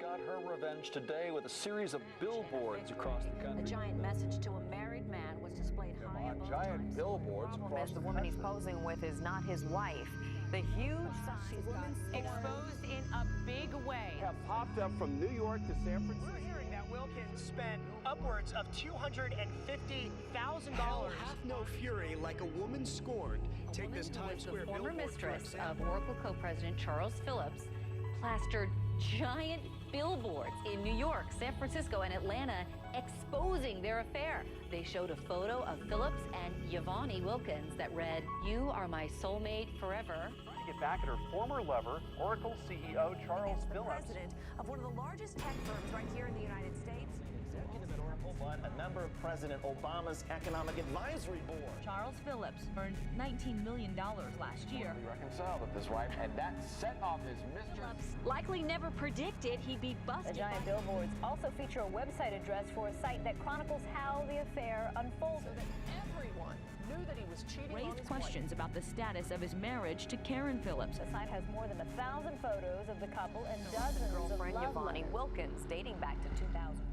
Got her revenge today with a series of billboards across the country. A giant message to a married man was displayed high above giant billboards across the woman he's posing with is not his wife. The huge signs exposed in a big way have popped up from New York to San Francisco. We're hearing that Wilkins spent upwards of $250,000. Hell hath no fury like a woman scorned. Take this Times Square the former billboard mistress for of Oracle co-president Charles Phillips plastered giant billboards in New York, San Francisco, and Atlanta exposing their affair. They showed a photo of Phillips and YaVaughnie Wilkins that read, "You are my soulmate forever." To get back at her former lover, Oracle CEO Charles Phillips. President of one of the largest tech firms right here in the United States. Executive at Oracle, but a member of President Obama's Economic Advisory Board. Charles Phillips earned $19 million last year. We reconciled with his wife, and that set off his mistress. Likely never predicted he'd be busted. The giant billboards also feature a website address for a site that chronicles how the affair unfolded. So that everyone knew that he was cheating on Raised his questions about the status of his marriage to Karen Phillips. The site has more than 1,000 photos of the couple and dozens Girlfriend of love YaVaughnie letters. Wilkins dating back to 2001.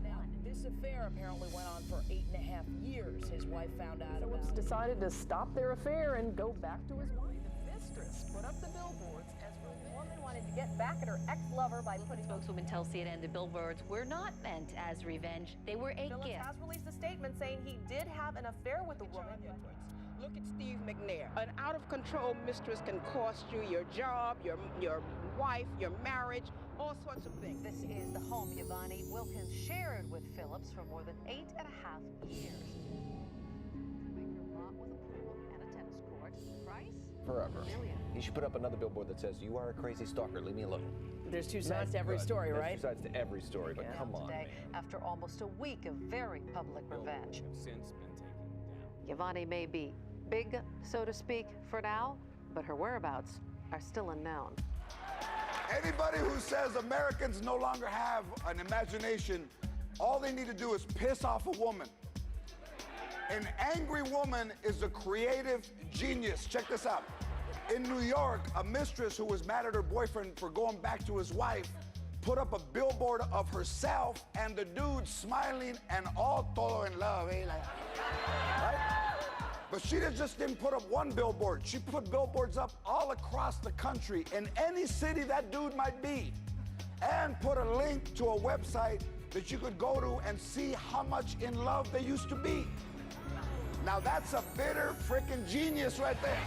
This affair apparently went on for 8.5 years. His wife found out about Phillips it. decided to stop their affair and go back to his wife. The mistress put up the billboards as The woman wanted to get back at her ex-lover by putting Spokeswoman tells CNN the billboards were not meant as revenge. They were a Phillips gift. has released a statement saying he did have an affair with the woman. Look at Steve McNair. An out-of-control mistress can cost you your job, your wife, your marriage, all sorts of things. This is the home YaVaughnie Wilkins shared with Phillips for more than 8.5 years. Make her lot with a pool and a tennis court. Price? Forever. $1 million. He should put up another billboard that says, "You are a crazy stalker, leave me alone." There's two sides to every story, There's right? two sides to every story, but come on, Today, man. after almost a week of very public revenge. Have since been taken down. YaVaughnie may be big, so to speak, for now, but her whereabouts are still unknown. Anybody who says Americans no longer have an imagination, all they need to do is piss off a woman. An angry woman is a creative genius. Check this out. In New York, a mistress who was mad at her boyfriend for going back to his wife put up a billboard of herself and the dude smiling and all todo en love, eh? Right? But she just didn't put up one billboard. She put billboards up all across the country in any city that dude might be, and put a link to a website that you could go to and see how much in love they used to be. Now that's a bitter freaking genius right there.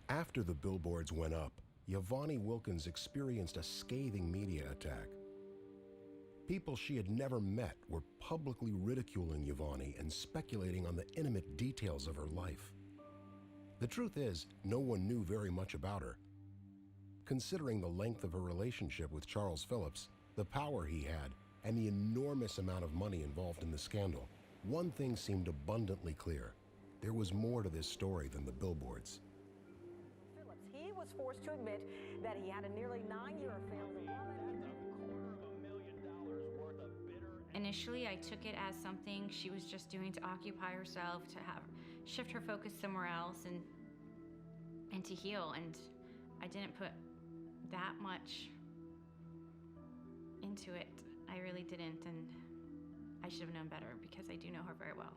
After the billboards went up, YaVaughnie Wilkins experienced a scathing media attack. People she had never met were publicly ridiculing YaVaughnie and speculating on the intimate details of her life. The truth is, no one knew very much about her. Considering the length of her relationship with Charles Phillips, the power he had, and the enormous amount of money involved in the scandal, one thing seemed abundantly clear. There was more to this story than the billboards. He was forced to admit that he had a nearly 9-year affair with a woman. Initially, I took it as something she was just doing to occupy herself, to shift her focus somewhere else and to heal. And I didn't put that much into it. I really didn't, and I should have known better because I do know her very well.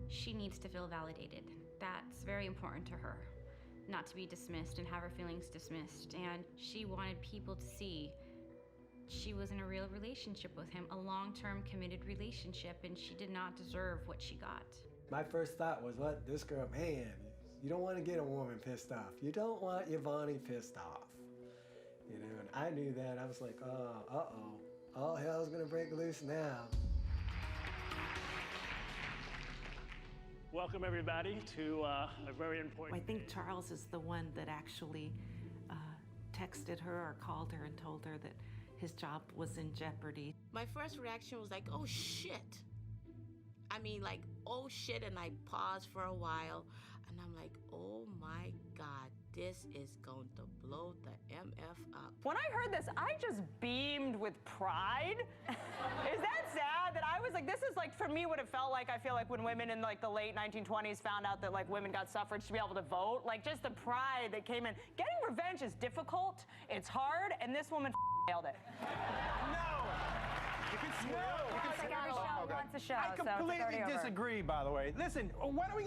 She needs to feel validated. That's very important to her. Not to be dismissed and have her feelings dismissed. And she wanted people to see She was in a real relationship with him, a long-term committed relationship, and she did not deserve what she got. My first thought was, what, this girl, man, you don't want to get a woman pissed off. You don't want YaVaughnie pissed off. You know, and I knew that. I was like, all hell's gonna break loose now. Welcome everybody to a very important I think Charles is the one that actually texted her or called her and told her that his job was in jeopardy. My first reaction was like, oh shit. I mean, like, oh shit, and I paused for a while, and I'm like, oh my God, this is going to blow the MF up. When I heard this, I just beamed with pride. Is that sad? That I was like, this is like, for me, what it felt like, I feel like when women in like the late 1920s found out that like women got suffrage to be able to vote, like just the pride that came in. Getting revenge is difficult, it's hard, and this woman nailed it. No! You can swear. I completely disagree, by the way. Listen, why don't we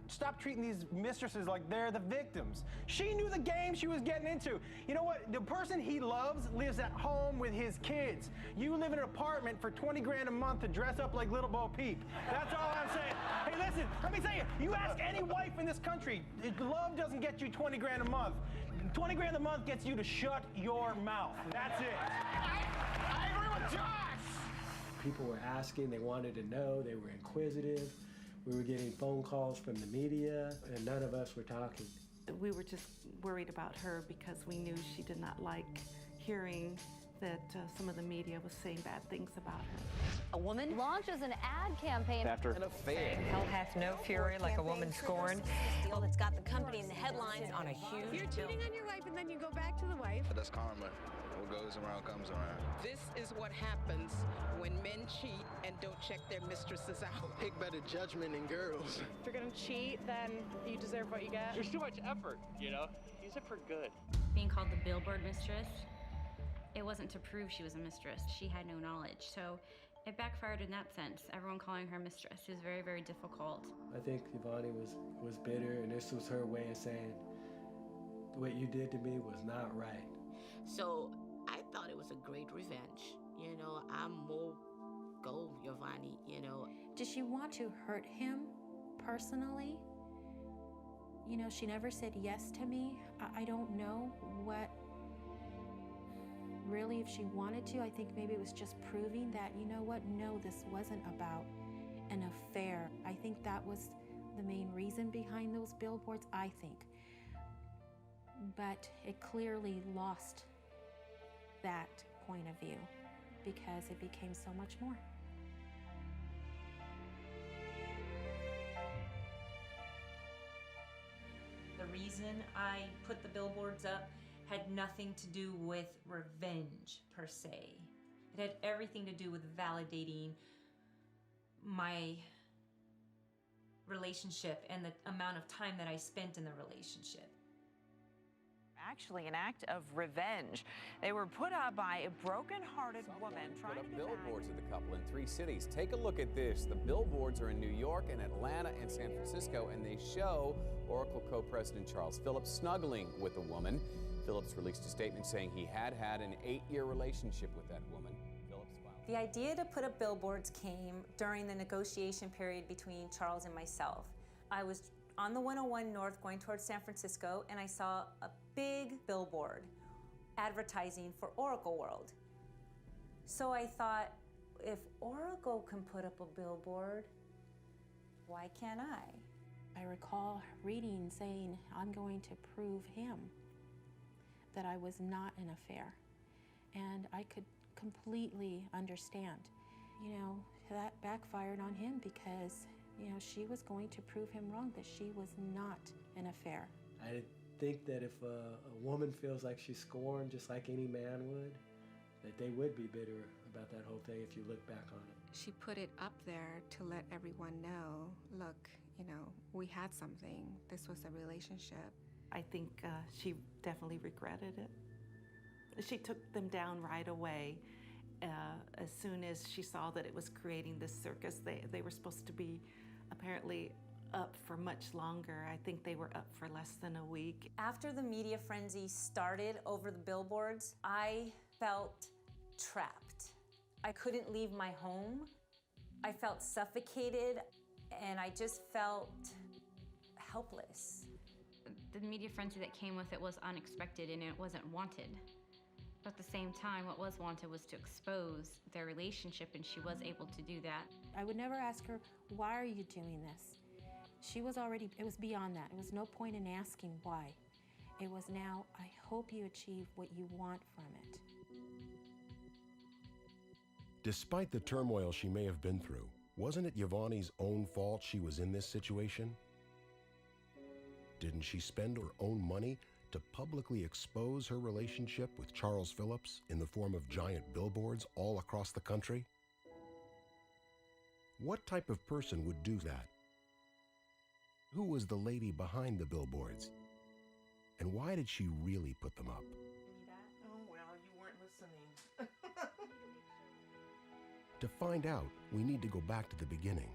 stop treating these mistresses like they're the victims? She knew the game she was getting into. You know what? The person he loves lives at home with his kids. You live in an apartment for 20 grand a month to dress up like Little Bo Peep. That's all I'm saying. Hey, listen, let me tell you, you ask any wife in this country, love doesn't get you 20 grand a month. 20 grand a month gets you to shut your mouth. That's it. I agree with Josh! People were asking, they wanted to know, they were inquisitive. We were getting phone calls from the media, and none of us were talking. We were just worried about her because we knew she did not like hearing that some of the media was saying bad things about her. A woman launches an ad campaign after an affair. Hell hath no fury like a woman scorned. Deal that's got the company in the headlines on a huge You're cheating on your wife and then you go back to the wife. But that's karma. What goes around comes around. This is what happens when men cheat and don't check their mistresses out. Pick better judgment than girls. If you're gonna cheat, then you deserve what you get. There's too much effort, you know? Use it for good. Being called the billboard mistress, it wasn't to prove she was a mistress. She had no knowledge. So it backfired in that sense. Everyone calling her mistress is very, very difficult. I think YaVaughnie was bitter, and this was her way of saying, what you did to me was not right. So I thought it was a great revenge. You know, I'm more go, YaVaughnie, you know. Did she want to hurt him personally? You know, she never said yes to me. I don't know what, really, if she wanted to. I think maybe it was just proving that, you know what, no, this wasn't about an affair. I think that was the main reason behind those billboards, I think. But it clearly lost that point of view because it became so much more. The reason I put the billboards up had nothing to do with revenge per se. It had everything to do with validating my relationship and the amount of time that I spent in the relationship. Actually an act of revenge. They were put up by a broken-hearted woman trying to get billboards of the couple in 3 cities. Take a look at this. The billboards are in New York and Atlanta and San Francisco, and they show Oracle co-president Charles Phillips snuggling with a woman. Phillips released a statement saying he had an 8-year relationship with that woman. The idea to put up billboards came during the negotiation period between Charles and myself. I was on the 101 North going towards San Francisco, and I saw a big billboard advertising for Oracle World. So I thought, if Oracle can put up a billboard, why can't I? I recall reading saying, I'm going to prove him that I was not an affair. And I could completely understand. You know, that backfired on him because, you know, she was going to prove him wrong, that she was not an affair. I think that if a woman feels like she's scorned just like any man would, that they would be bitter about that whole thing if you look back on it. She put it up there to let everyone know, look, you know, we had something. This was a relationship. I think she definitely regretted it. She took them down right away. As soon as she saw that it was creating this circus, they were supposed to be apparently up for much longer. I think they were up for less than a week. After the media frenzy started over the billboards, I felt trapped. I couldn't leave my home. I felt suffocated, and I just felt helpless. The media frenzy that came with it was unexpected and it wasn't wanted. But at the same time, what was wanted was to expose their relationship, and she was able to do that. I would never ask her, why are you doing this? She was already, it was beyond that. It was no point in asking why. It was now, I hope you achieve what you want from it. Despite the turmoil she may have been through, wasn't it YaVaughnie's own fault she was in this situation? Didn't she spend her own money to publicly expose her relationship with Charles Phillips in the form of giant billboards all across the country? What type of person would do that? Who was the lady behind the billboards? And why did she really put them up? Oh, well, you weren't listening. To find out, we need to go back to the beginning.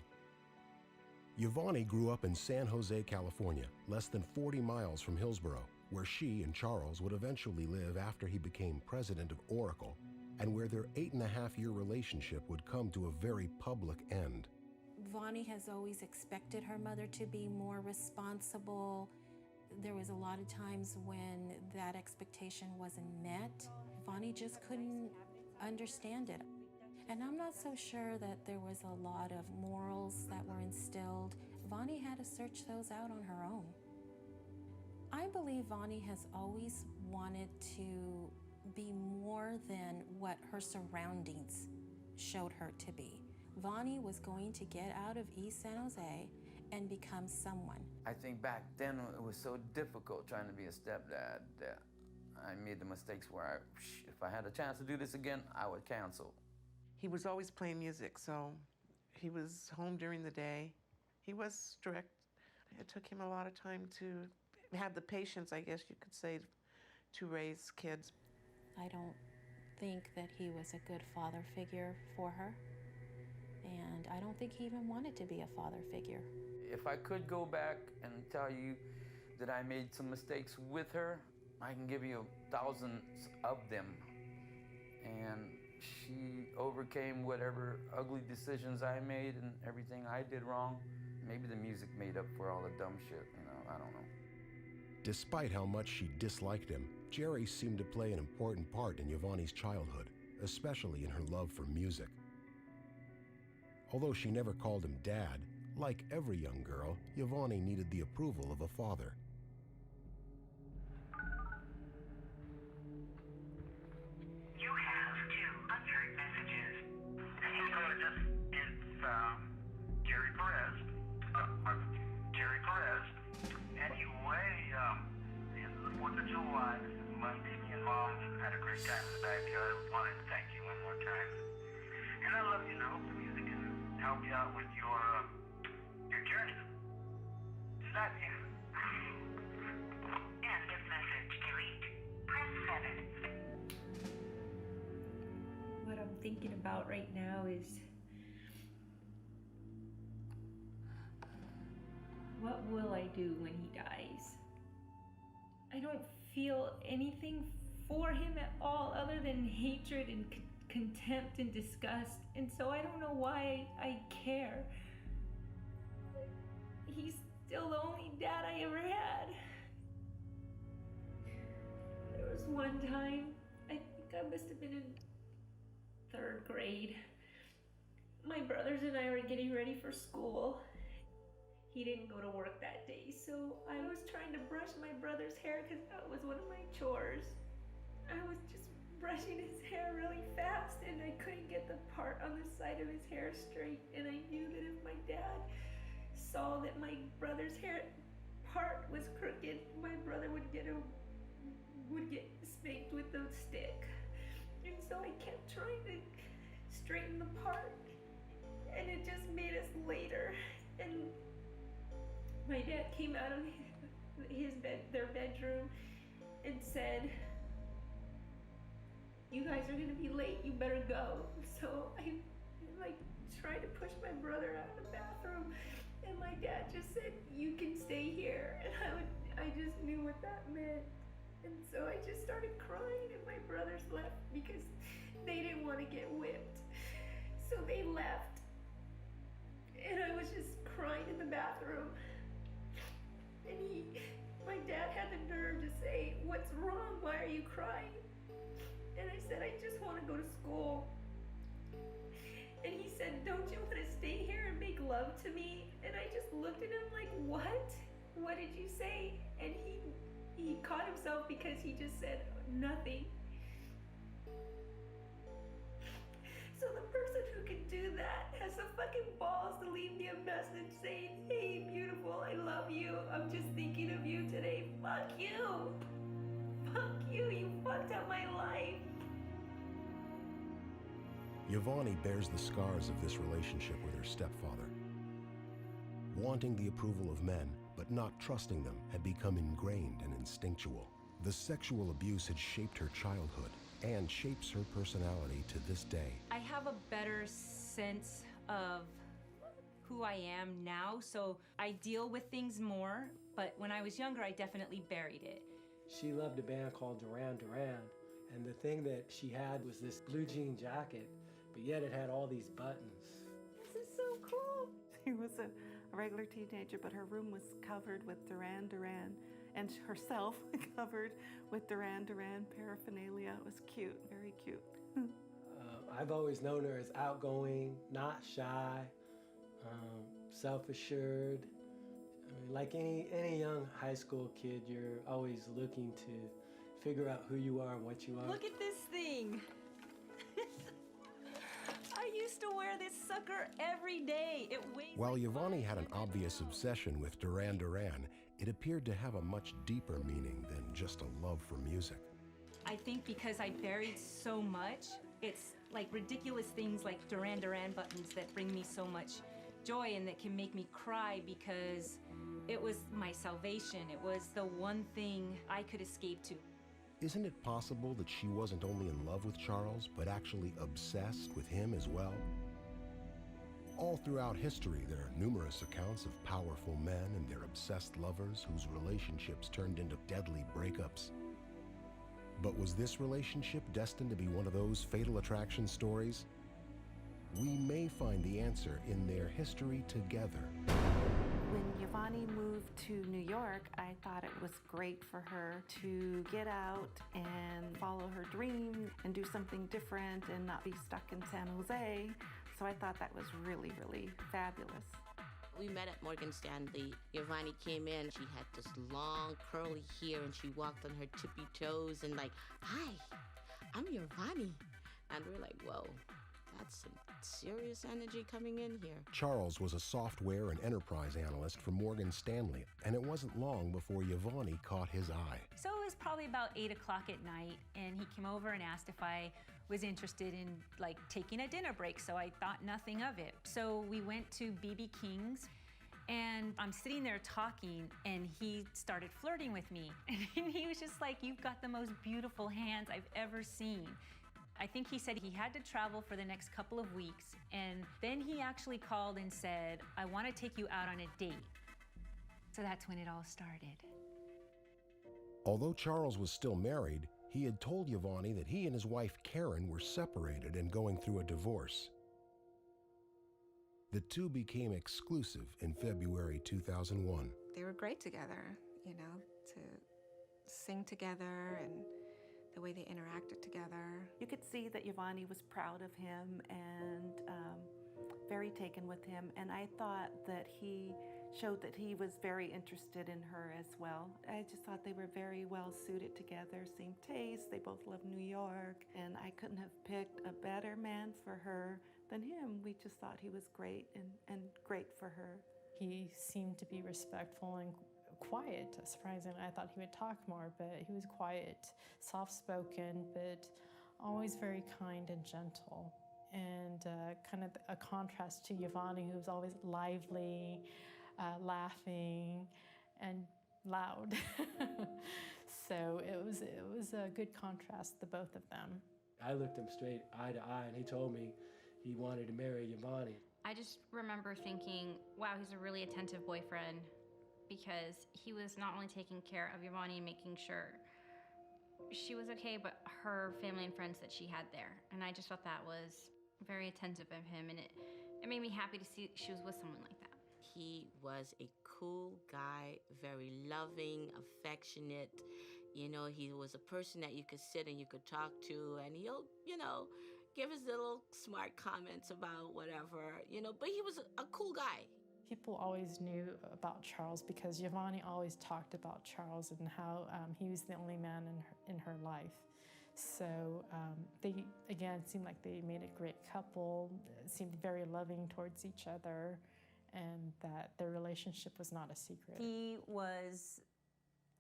YaVaughnie grew up in San Jose, California, less than 40 miles from Hillsborough, where she and Charles would eventually live after he became president of Oracle, and where their 8.5-year relationship would come to a very public end. Vonnie has always expected her mother to be more responsible. There was a lot of times when that expectation wasn't met. Vonnie just couldn't understand it. And I'm not so sure that there was a lot of morals that were instilled. Vonnie had to search those out on her own. I believe Vonnie has always wanted to be more than what her surroundings showed her to be. Vonnie was going to get out of East San Jose and become someone. I think back then it was so difficult trying to be a stepdad that I made the mistakes where if I had a chance to do this again, I would cancel. He was always playing music, so he was home during the day. He was strict. It took him a lot of time to have the patience, I guess you could say, to raise kids. I don't think that he was a good father figure for her, and I don't think he even wanted to be a father figure. If I could go back and tell you that I made some mistakes with her, I can give you thousands of them. And she overcame whatever ugly decisions I made and everything I did wrong. Maybe the music made up for all the dumb shit, I don't know. Despite how much she disliked him, Jerry seemed to play an important part in YaVaughnie's childhood, especially in her love for music. Although she never called him Dad, like every young girl, YaVaughnie needed the approval of a father. You have 2 unsheard messages. Hey, gorgeous. It's Jerry Perez. Jerry Perez. Anyway, it's the 4th of July. This is Monday. Me and Mom had a great time in the backyard. Wanted to thank you one more time. And I love you, and I hope the music can help you out with your journey. Love you. End of message. Delete. Press 7. What I'm thinking about right now is what will I do when he dies? I don't feel anything for him at all other than hatred and contempt and disgust, and so I don't know why I care. He's still the only dad I ever had. There was one time, I think I must have been in 3rd grade. My brothers and I were getting ready for school. He didn't go to work that day, so I was trying to brush my brother's hair because that was one of my chores. I was just brushing his hair really fast and I couldn't get the part on the side of his hair straight, and I knew that if my dad saw that my brother's hair part was crooked, my brother would get spanked with the stick. And so I kept trying to straighten the part, and it just made us later. And my dad came out of their bedroom and said, "You guys are gonna be late, you better go." So I tried to push my brother out of the bathroom, and my dad just said, "You can stay here." And I just knew what that meant. And so I just started crying, and my brothers left because they didn't want to get whipped. So they left. And I was just crying in the bathroom. And my dad had the nerve to say, "What's wrong? Why are you crying?" And I said, "I just want to go to school." And he said, "Don't you want to stay here and make love to me?" And I just looked at him like, "What? What did you say?" And he caught himself because he just said nothing. So the person who can do that has the fucking balls to leave me a message saying, "Hey, beautiful, I love you. I'm just thinking of you today." Fuck you. Fuck you. You fucked up my life. YaVaughnie bears the scars of this relationship with her stepfather. Wanting the approval of men, but not trusting them, had become ingrained and instinctual. The sexual abuse had shaped her childhood and shapes her personality to this day. I have a better sense of who I am now, so I deal with things more, but when I was younger, I definitely buried it. She loved a band called Duran Duran, and the thing that she had was this blue jean jacket, but yet it had all these buttons. This is so cool. She was a regular teenager, but her room was covered with Duran Duran, and herself covered with Duran Duran paraphernalia. It was cute, very cute. I've always known her as outgoing, not shy, self-assured. I mean, like any young high school kid, you're always looking to figure out who you are and what you are. Look at this thing. I used to wear this sucker every day. It weighs. While YaVaughnie had an obvious obsession with Duran Duran, it appeared to have a much deeper meaning than just a love for music. I think because I buried so much, it's like ridiculous things like Duran Duran buttons that bring me so much joy and that can make me cry because it was my salvation. It was the one thing I could escape to. Isn't it possible that she wasn't only in love with Charles, but actually obsessed with him as well? All throughout history, there are numerous accounts of powerful men and their obsessed lovers whose relationships turned into deadly breakups. But was this relationship destined to be one of those fatal attraction stories? We may find the answer in their history together. When YaVaughnie moved to New York, I thought it was great for her to get out and follow her dream and do something different and not be stuck in San Jose. So I thought that was really, really fabulous. We met at Morgan Stanley. YaVaughnie came in. She had this long, curly hair, and she walked on her tippy toes and like, "Hi, I'm YaVaughnie." And we're like, whoa, that's some serious energy coming in here. Charles was a software and enterprise analyst for Morgan Stanley, and it wasn't long before YaVaughnie caught his eye. So it was probably about 8 o'clock at night, and he came over and asked if I was interested in like taking a dinner break, so I thought nothing of it. So we went to BB King's, and I'm sitting there talking, and he started flirting with me. And he was just like, "You've got the most beautiful hands I've ever seen." I think he said he had to travel for the next couple of weeks, and then he actually called and said, "I want to take you out on a date." So that's when it all started. Although Charles was still married, he had told YaVaughnie that he and his wife Karen were separated and going through a divorce. The two became exclusive in February 2001. They were great together, you know, to sing together and the way they interacted together. You could see that YaVaughnie was proud of him and very taken with him, and I thought that he showed that he was very interested in her as well. I just thought they were very well suited together, same taste, they both love New York, and I couldn't have picked a better man for her than him. We just thought he was great and great for her. He seemed to be respectful and quiet, surprisingly. I thought he would talk more, but he was quiet, soft-spoken, but always very kind and gentle. And kind of a contrast to YaVaughnie, who was always lively, laughing, and loud. So it was a good contrast, the both of them. I looked him straight eye to eye, and he told me he wanted to marry YaVaughnie. I just remember thinking, wow, he's a really attentive boyfriend, because he was not only taking care of YaVaughnie and making sure she was okay, but her family and friends that she had there. And I just thought that was very attentive of him, and it made me happy to see she was with someone like that. He was a cool guy, very loving, affectionate. You know, he was a person that you could sit and you could talk to, and he'll, you know, give his little smart comments about whatever, you know, but he was a cool guy. People always knew about Charles because YaVaughnie always talked about Charles and how he was the only man in her life. So they, again, seemed like they made a great couple, seemed very loving towards each other, and that their relationship was not a secret. He was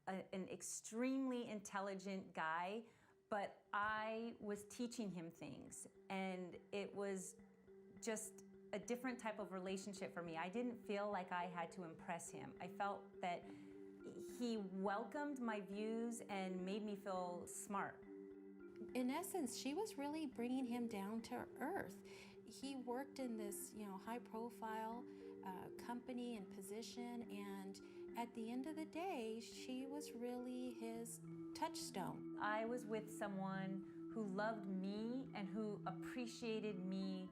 an extremely intelligent guy, but I was teaching him things, and it was just a different type of relationship for me. I didn't feel like I had to impress him. I felt that he welcomed my views and made me feel smart. In essence, she was really bringing him down to earth. He worked in this, high-profile company and position, and at the end of the day, she was really his touchstone. I was with someone who loved me and who appreciated me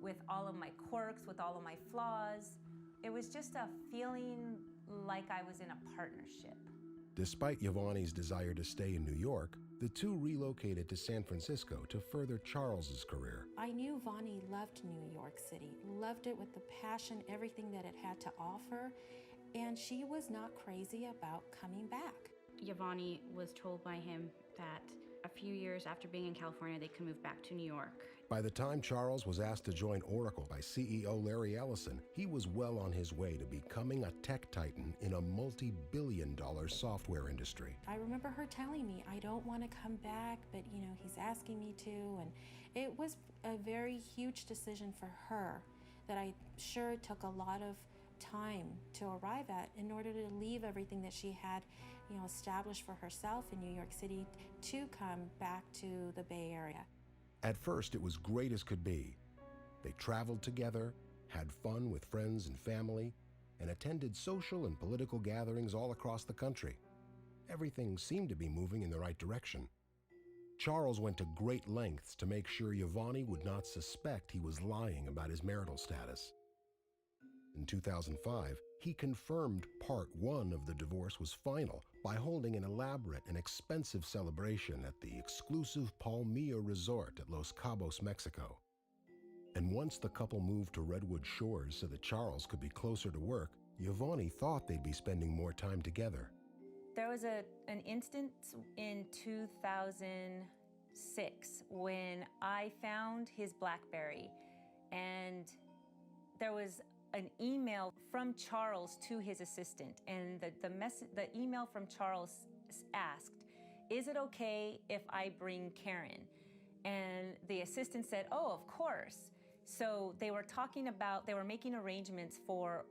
with all of my quirks, with all of my flaws. It was just a feeling like I was in a partnership. Despite YaVaughnie's desire to stay in New York, the two relocated to San Francisco to further Charles's career. I knew Vonnie loved New York City, loved it with the passion, everything that it had to offer, and she was not crazy about coming back. YaVaughnie was told by him that a few years after being in California, they could move back to New York. By the time Charles was asked to join Oracle by CEO Larry Ellison, he was well on his way to becoming a tech titan in a multi-billion-dollar software industry. I remember her telling me, I don't want to come back, but he's asking me to, and it was a very huge decision for her that I sure took a lot of time to arrive at in order to leave everything that she had established for herself in New York City to come back to the Bay Area. At first, it was great as could be. They traveled together, had fun with friends and family, and attended social and political gatherings all across the country. Everything seemed to be moving in the right direction. Charles went to great lengths to make sure YaVaughnie would not suspect he was lying about his marital status. In 2005, he confirmed part one of the divorce was final by holding an elaborate and expensive celebration at the exclusive Palmilla Resort at Los Cabos, Mexico. And once the couple moved to Redwood Shores so that Charles could be closer to work, YaVaughnie thought they'd be spending more time together. There was an instance in 2006 when I found his BlackBerry, and there was an email from Charles to his assistant, and the email from Charles asked, "Is it okay if I bring Karen?" And the assistant said, "Oh, of course." So they were making arrangements for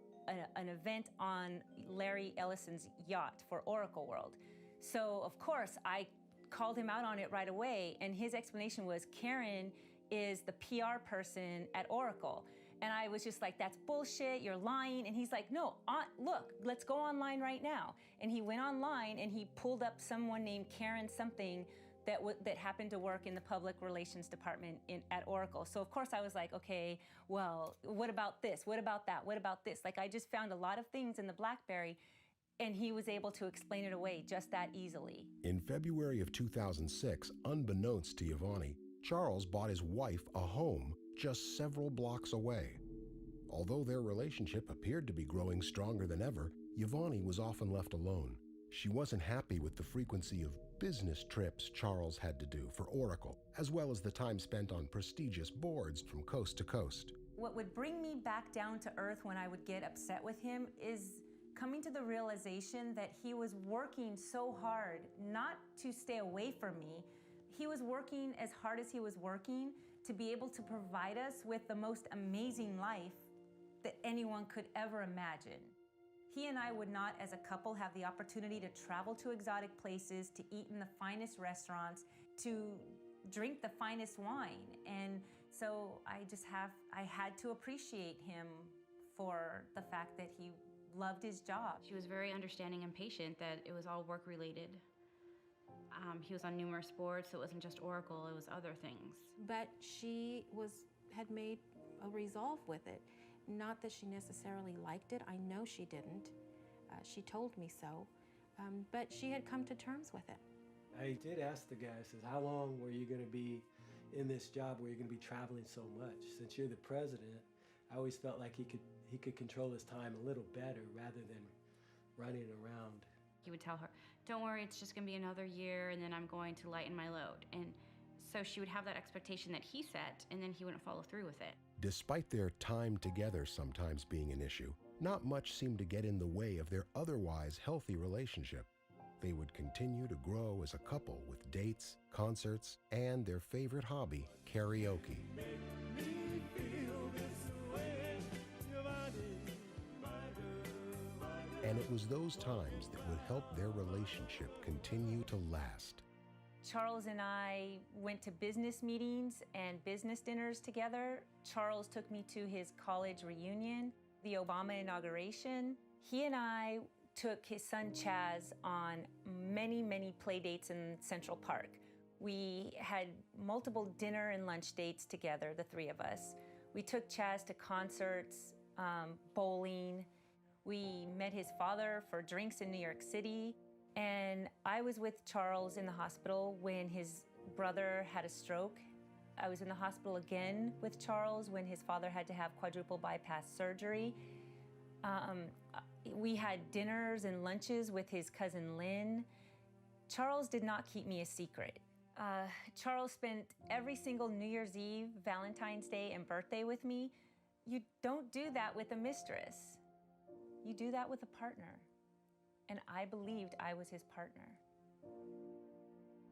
an event on Larry Ellison's yacht for Oracle World. So of course I called him out on it right away, and his explanation was Karen is the PR person at Oracle. And I was just like, that's bullshit, you're lying. And he's like, no, look, let's go online right now. And he went online and he pulled up someone named Karen something that happened to work in the public relations department at Oracle. So of course I was like, okay, well, what about this? What about that? What about this? Like I just found a lot of things in the BlackBerry, and he was able to explain it away just that easily. In February of 2006, unbeknownst to YaVaughnie, Charles bought his wife a home just several blocks away. Although their relationship appeared to be growing stronger than ever, YaVaughnie was often left alone. She wasn't happy with the frequency of business trips Charles had to do for Oracle, as well as the time spent on prestigious boards from coast to coast. What would bring me back down to earth when I would get upset with him is coming to the realization that he was working so hard not to stay away from me. He was working as hard as he was working to be able to provide us with the most amazing life that anyone could ever imagine. He and I would not, as a couple, have the opportunity to travel to exotic places, to eat in the finest restaurants, to drink the finest wine. And so I had to appreciate him for the fact that he loved his job. She was very understanding and patient that it was all work related. He was on numerous boards, so it wasn't just Oracle, it was other things. But she had made a resolve with it. Not that she necessarily liked it. I know she didn't. She told me so. But she had come to terms with it. I did ask the guy, I says, how long were you going to be in this job where you're going to be traveling so much? Since you're the president, I always felt like he could control his time a little better rather than running around. He would tell her, don't worry, it's just gonna be another year and then I'm going to lighten my load. And so she would have that expectation that he set, and then he wouldn't follow through with it. Despite their time together sometimes being an issue, not much seemed to get in the way of their otherwise healthy relationship. They would continue to grow as a couple with dates, concerts, and their favorite hobby, karaoke. And it was those times that would help their relationship continue to last. Charles and I went to business meetings and business dinners together. Charles took me to his college reunion, the Obama inauguration. He and I took his son Chaz on many, many play dates in Central Park. We had multiple dinner and lunch dates together, the three of us. We took Chaz to concerts, bowling. We met his father for drinks in New York City. And I was with Charles in the hospital when his brother had a stroke. I was in the hospital again with Charles when his father had to have quadruple bypass surgery. We had dinners and lunches with his cousin Lynn. Charles did not keep me a secret. Charles spent every single New Year's Eve, Valentine's Day, and birthday with me. You don't do that with a mistress. You do that with a partner. And I believed I was his partner.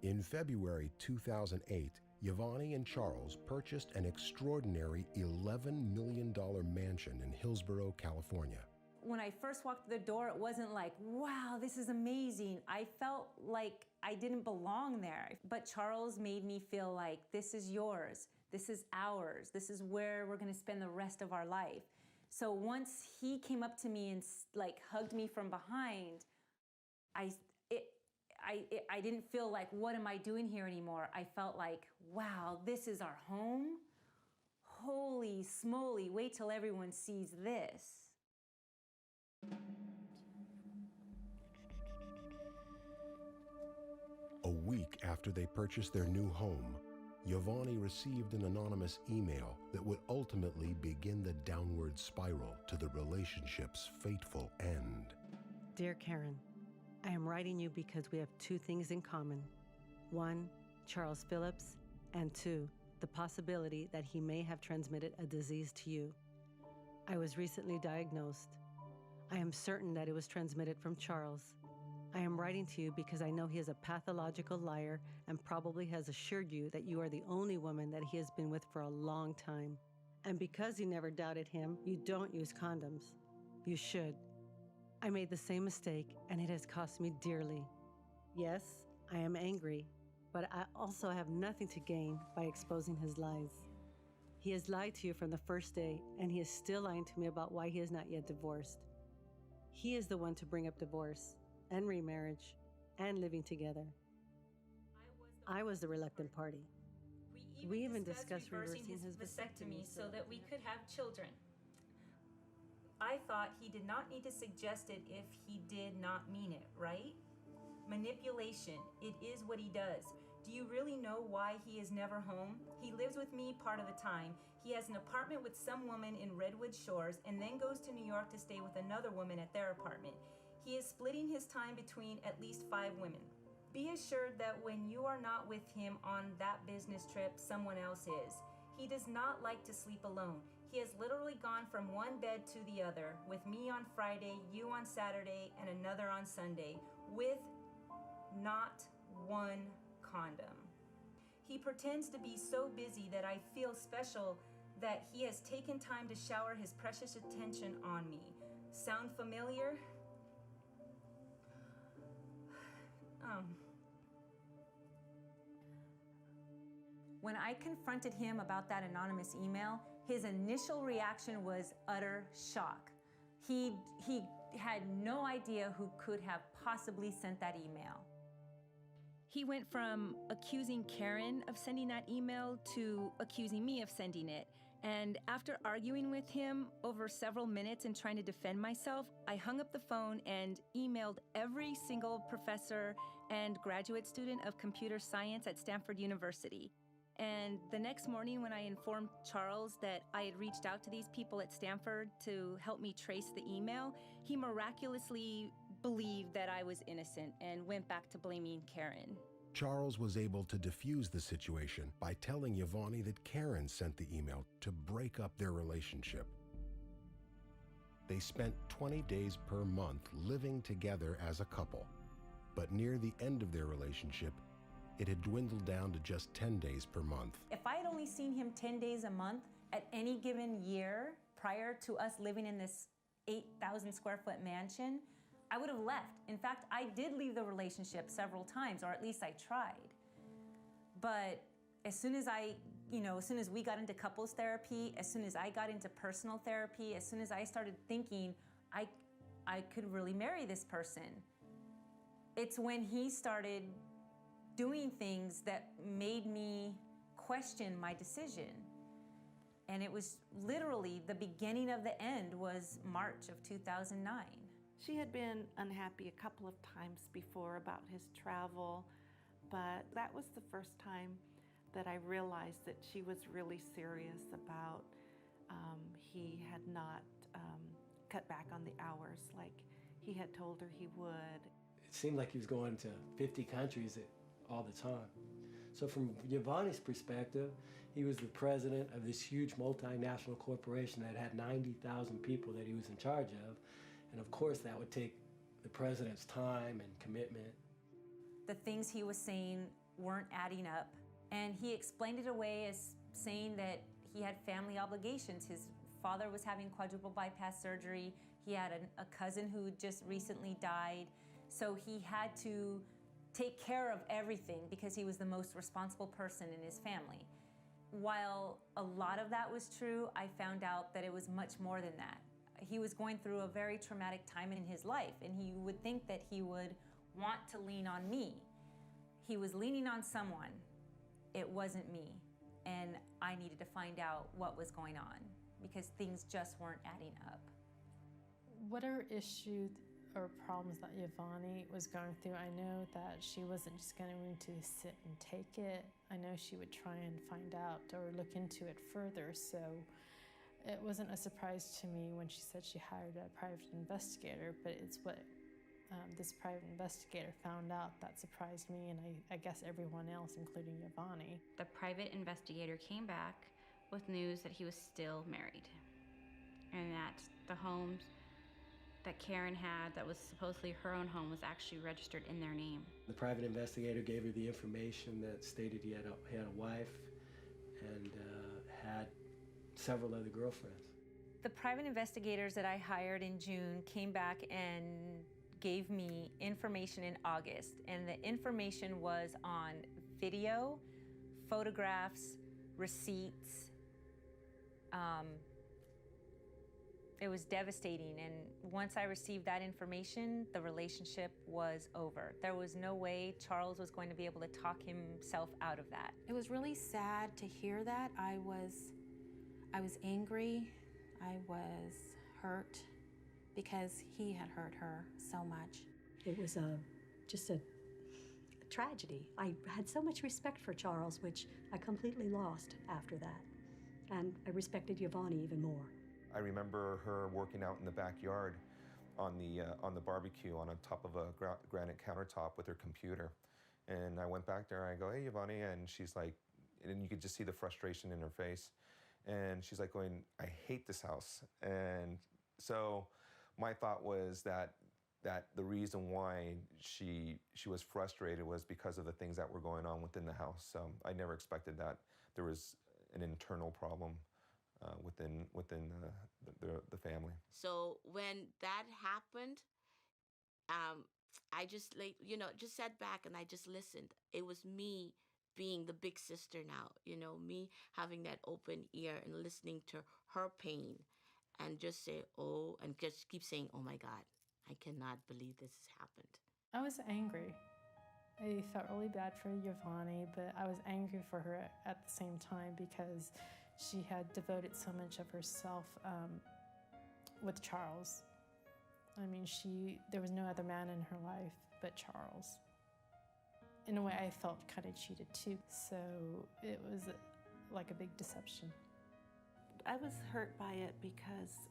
In February 2008, YaVaughnie and Charles purchased an extraordinary $11 million mansion in Hillsborough, California. When I first walked through the door, it wasn't like, wow, this is amazing. I felt like I didn't belong there. But Charles made me feel like, this is yours, this is ours, this is where we're gonna spend the rest of our life. So once he came up to me and hugged me from behind, I didn't feel like, what am I doing here anymore? I felt like, wow, this is our home? Holy smoly, wait till everyone sees this. A week after they purchased their new home, YaVaughnie received an anonymous email that would ultimately begin the downward spiral to the relationship's fateful end. Dear Karen, I am writing you because we have two things in common. One, Charles Phillips, and two, the possibility that he may have transmitted a disease to you. I was recently diagnosed. I am certain that it was transmitted from Charles. I am writing to you because I know he is a pathological liar and probably has assured you that you are the only woman that he has been with for a long time. And because you never doubted him, you don't use condoms. You should. I made the same mistake, and it has cost me dearly. Yes, I am angry, but I also have nothing to gain by exposing his lies. He has lied to you from the first day, and he is still lying to me about why he is not yet divorced. He is the one to bring up divorce and remarriage and living together. I was the reluctant party. We even discussed reversing his vasectomy so that we could have children. I thought he did not need to suggest it if he did not mean it, right? Manipulation, it is what he does. Do you really know why he is never home? He lives with me part of the time. He has an apartment with some woman in Redwood Shores and then goes to New York to stay with another woman at their apartment. He is splitting his time between at least 5 women. Be assured that when you are not with him on that business trip, someone else is. He does not like to sleep alone. He has literally gone from one bed to the other, with me on Friday, you on Saturday, and another on Sunday, with not one condom. He pretends to be so busy that I feel special that he has taken time to shower his precious attention on me. Sound familiar? When I confronted him about that anonymous email, his initial reaction was utter shock. He had no idea who could have possibly sent that email. He went from accusing Karen of sending that email to accusing me of sending it. And after arguing with him over several minutes and trying to defend myself, I hung up the phone and emailed every single professor and graduate student of computer science at Stanford University. And the next morning when I informed Charles that I had reached out to these people at Stanford to help me trace the email, he miraculously believed that I was innocent and went back to blaming Karen. Charles was able to defuse the situation by telling YaVaughnie that Karen sent the email to break up their relationship. They spent 20 days per month living together as a couple, but near the end of their relationship, it had dwindled down to just 10 days per month. If I had only seen him 10 days a month at any given year prior to us living in this 8,000 square foot mansion, I would have left. In fact, I did leave the relationship several times, or at least I tried. But as soon as as soon as we got into couples therapy, as soon as I got into personal therapy, as soon as I started thinking I could really marry this person, it's when he started doing things that made me question my decision. And it was literally the beginning of the end was March of 2009. She had been unhappy a couple of times before about his travel, but that was the first time that I realized that she was really serious about he had not cut back on the hours like he had told her he would. It seemed like he was going to 50 countries all the time. So from YaVaughnie's perspective, he was the president of this huge multinational corporation that had 90,000 people that he was in charge of. And of course, that would take the president's time and commitment. The things he was saying weren't adding up. And he explained it away as saying that he had family obligations. His father was having quadruple bypass surgery. He had a cousin who just recently died. So he had to take care of everything because he was the most responsible person in his family. While a lot of that was true, I found out that it was much more than that. He was going through a very traumatic time in his life, and he would think that he would want to lean on me. He was leaning on someone. It wasn't me. And I needed to find out what was going on because things just weren't adding up. Whatever issue or problems that YaVaughnie was going through, I know that she wasn't just going to sit and take it. I know she would try and find out or look into it further. So it wasn't a surprise to me when she said she hired a private investigator, but it's what this private investigator found out that surprised me and I guess everyone else, including YaVaughnie. The private investigator came back with news that he was still married and that the homes that Karen had that was supposedly her own home was actually registered in their name. The private investigator gave her the information that stated he had a wife and had several other girlfriends. The private investigators that I hired in June came back and gave me information in August, and the information was on video, photographs, receipts. It was devastating, and once I received that information, the relationship was over. There was no way Charles was going to be able to talk himself out of that. It was really sad to hear that. I was angry, I was hurt because he had hurt her so much. It was just a tragedy. I had so much respect for Charles, which I completely lost after that. And I respected YaVaughnie even more. I remember her working out in the backyard on the barbecue on top of a granite countertop with her computer. And I went back there and I go, "Hey, YaVaughnie," and she's like, and you could just see the frustration in her face. And she's like going, "I hate this house." And so my thought was that the reason why she was frustrated was because of the things that were going on within the house. So I never expected that there was an internal problem within the family. So when that happened, I just just sat back and I just listened. It was me being the big sister now, me having that open ear and listening to her pain and just say, "Oh," and just keep saying, "Oh my God, I cannot believe this has happened." I was angry I felt really bad for YaVaughnie, but I was angry for her at the same time because she had devoted so much of herself with Charles. I mean, there was no other man in her life but Charles. In a way, I felt kind of cheated too, so it was like a big deception. I was hurt by it because,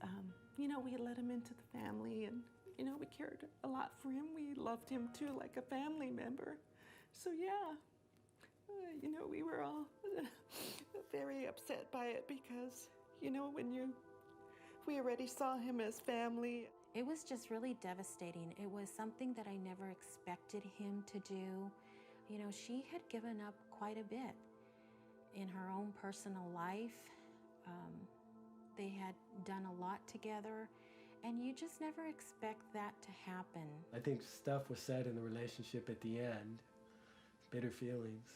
you know, we let him into the family and, you know, we cared a lot for him. We loved him too, like a family member. So yeah, you know, we were all very upset by it because, you know, we already saw him as family. It was just really devastating. It was something that I never expected him to do. You know, she had given up quite a bit in her own personal life. They had done a lot together, and you just never expect that to happen. I think stuff was said in the relationship at the end, bitter feelings,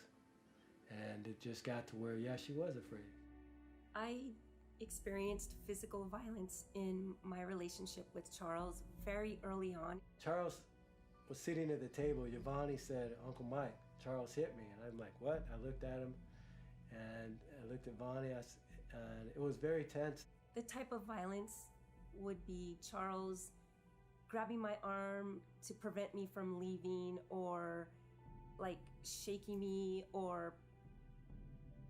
and it just got to where, yeah, she was afraid. I experienced physical violence in my relationship with Charles very early on. Charles was sitting at the table. YaVaughnie said, "Uncle Mike, Charles hit me." And I'm like, "What?" I looked at him, and I looked at Vonnie, and it was very tense. The type of violence would be Charles grabbing my arm to prevent me from leaving, or like shaking me or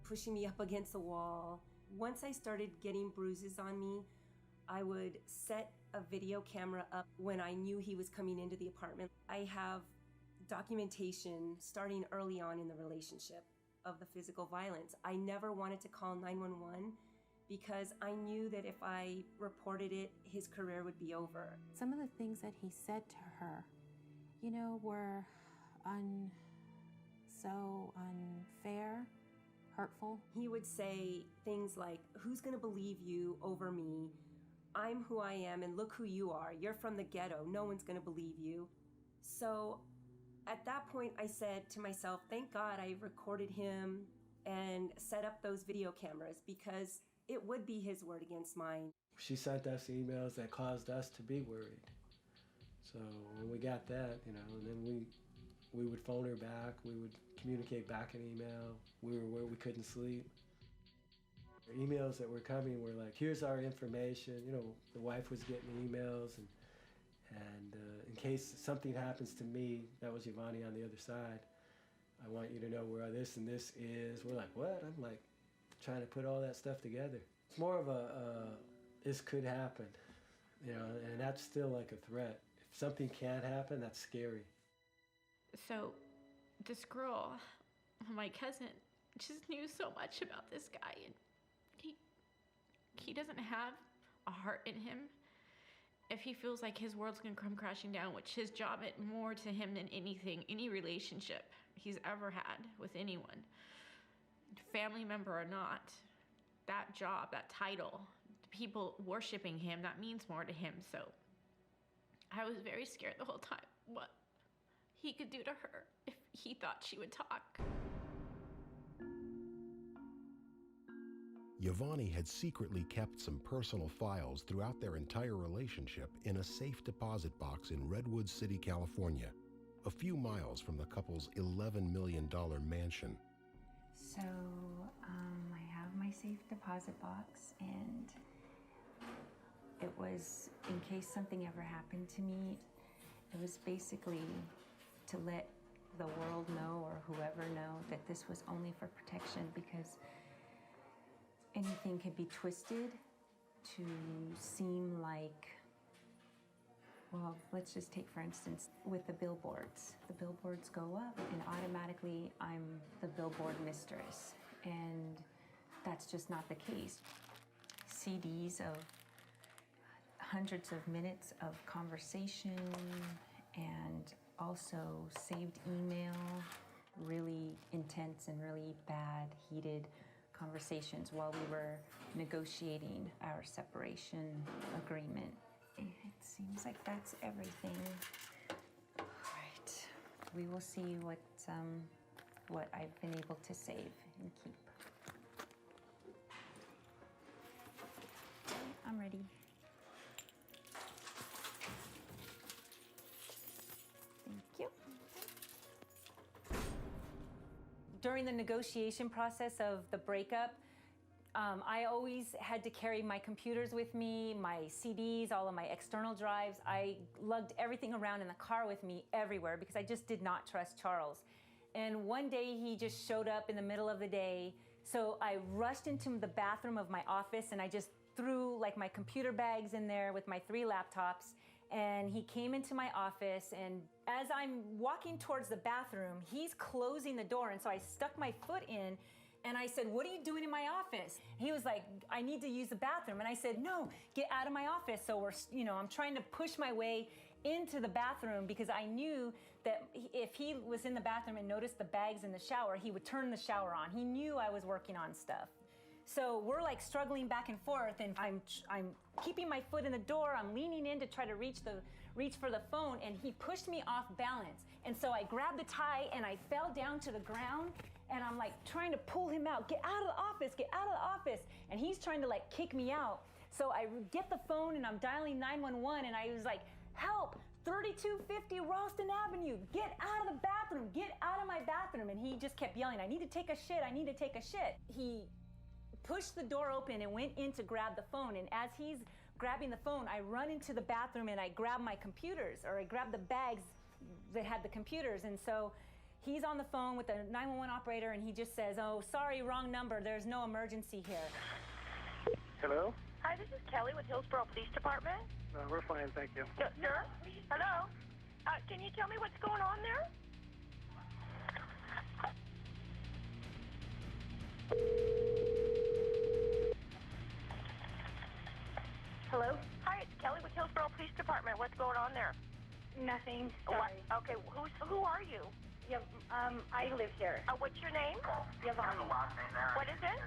pushing me up against the wall. Once I started getting bruises on me, I would set a video camera up when I knew he was coming into the apartment. I have documentation starting early on in the relationship of the physical violence. I never wanted to call 911 because I knew that if I reported it, his career would be over. Some of the things that he said to her, you know, were so unfair, hurtful. He would say things like, "Who's gonna believe you over me? I'm who I am and look who you are. You're from the ghetto. No one's gonna believe you." So at that point, I said to myself, thank God I recorded him and set up those video cameras, because it would be his word against mine. She sent us emails that caused us to be worried. So when we got that, you know, and then we would phone her back, we would communicate back an email. We were where we couldn't sleep. The emails that were coming were like, "Here's our information." You know, the wife was getting emails, and in case something happens to me, that was YaVaughnie on the other side, "I want you to know where this and this is." We're like, "What?" I'm like trying to put all that stuff together. It's more of a this could happen, you know, and that's still like a threat. If something can't happen, that's scary. So this girl, my cousin, just knew so much about this guy, and he doesn't have a heart in him. If he feels like his world's gonna come crashing down, which his job meant more to him than anything, any relationship he's ever had with anyone, family member or not, that job, that title, people worshiping him, that means more to him. So I was very scared the whole time what he could do to her if he thought she would talk. YaVaughnie had secretly kept some personal files throughout their entire relationship in a safe deposit box in Redwood City, California, a few miles from the couple's $11 million mansion. So I have my safe deposit box, and it was in case something ever happened to me. It was basically to let the world know, or whoever know, that this was only for protection, because anything could be twisted to seem like, well, let's just take, for instance, with the billboards. The billboards go up, and automatically I'm the billboard mistress. And that's just not the case. CDs of hundreds of minutes of conversation, and also saved email, really intense and really bad, heated conversations while we were negotiating our separation agreement. It seems like that's everything. All right, we will see what I've been able to save and keep. I'm ready. Thank you. During the negotiation process of the breakup, I always had to carry my computers with me, my CDs, all of my external drives. I lugged everything around in the car with me everywhere because I just did not trust Charles. And one day he just showed up in the middle of the day. So I rushed into the bathroom of my office and I just threw like my computer bags in there with my 3 laptops. And he came into my office, and as I'm walking towards the bathroom, he's closing the door. And so I stuck my foot in and I said, "What are you doing in my office?" He was like, "I need to use the bathroom." And I said, "No, get out of my office." So I'm trying to push my way into the bathroom because I knew that if he was in the bathroom and noticed the bags in the shower, he would turn the shower on. He knew I was working on stuff. So we're like struggling back and forth, and I'm keeping my foot in the door. I'm leaning in to try to reach for the phone, and he pushed me off balance. And so I grabbed the tie and I fell down to the ground, and I'm like trying to pull him out. "Get out of the office, get out of the office." And he's trying to like kick me out. So I get the phone and I'm dialing 911, and I was like, "Help, 3250 Ralston Avenue, get out of the bathroom, get out of my bathroom." And he just kept yelling, "I need to take a shit, I need to take a shit." He pushed the door open and went in to grab the phone. And as he's grabbing the phone, I run into the bathroom and I grab my computers, or I grab the bags that had the computers. And so he's on the phone with the 911 operator, and he just says, "Oh, sorry, wrong number. There's no emergency here." Hello? Hi, this is Kelly with Hillsborough Police Department. We're fine, thank you. Sir? Hello? Can you tell me what's going on there? Hello? Hi, it's Kelly with Hillsborough Police Department. What's going on there? Nothing. Sorry. Okay, who are you? Yeah, I live here. What's your name? YaVaughnie. What is it?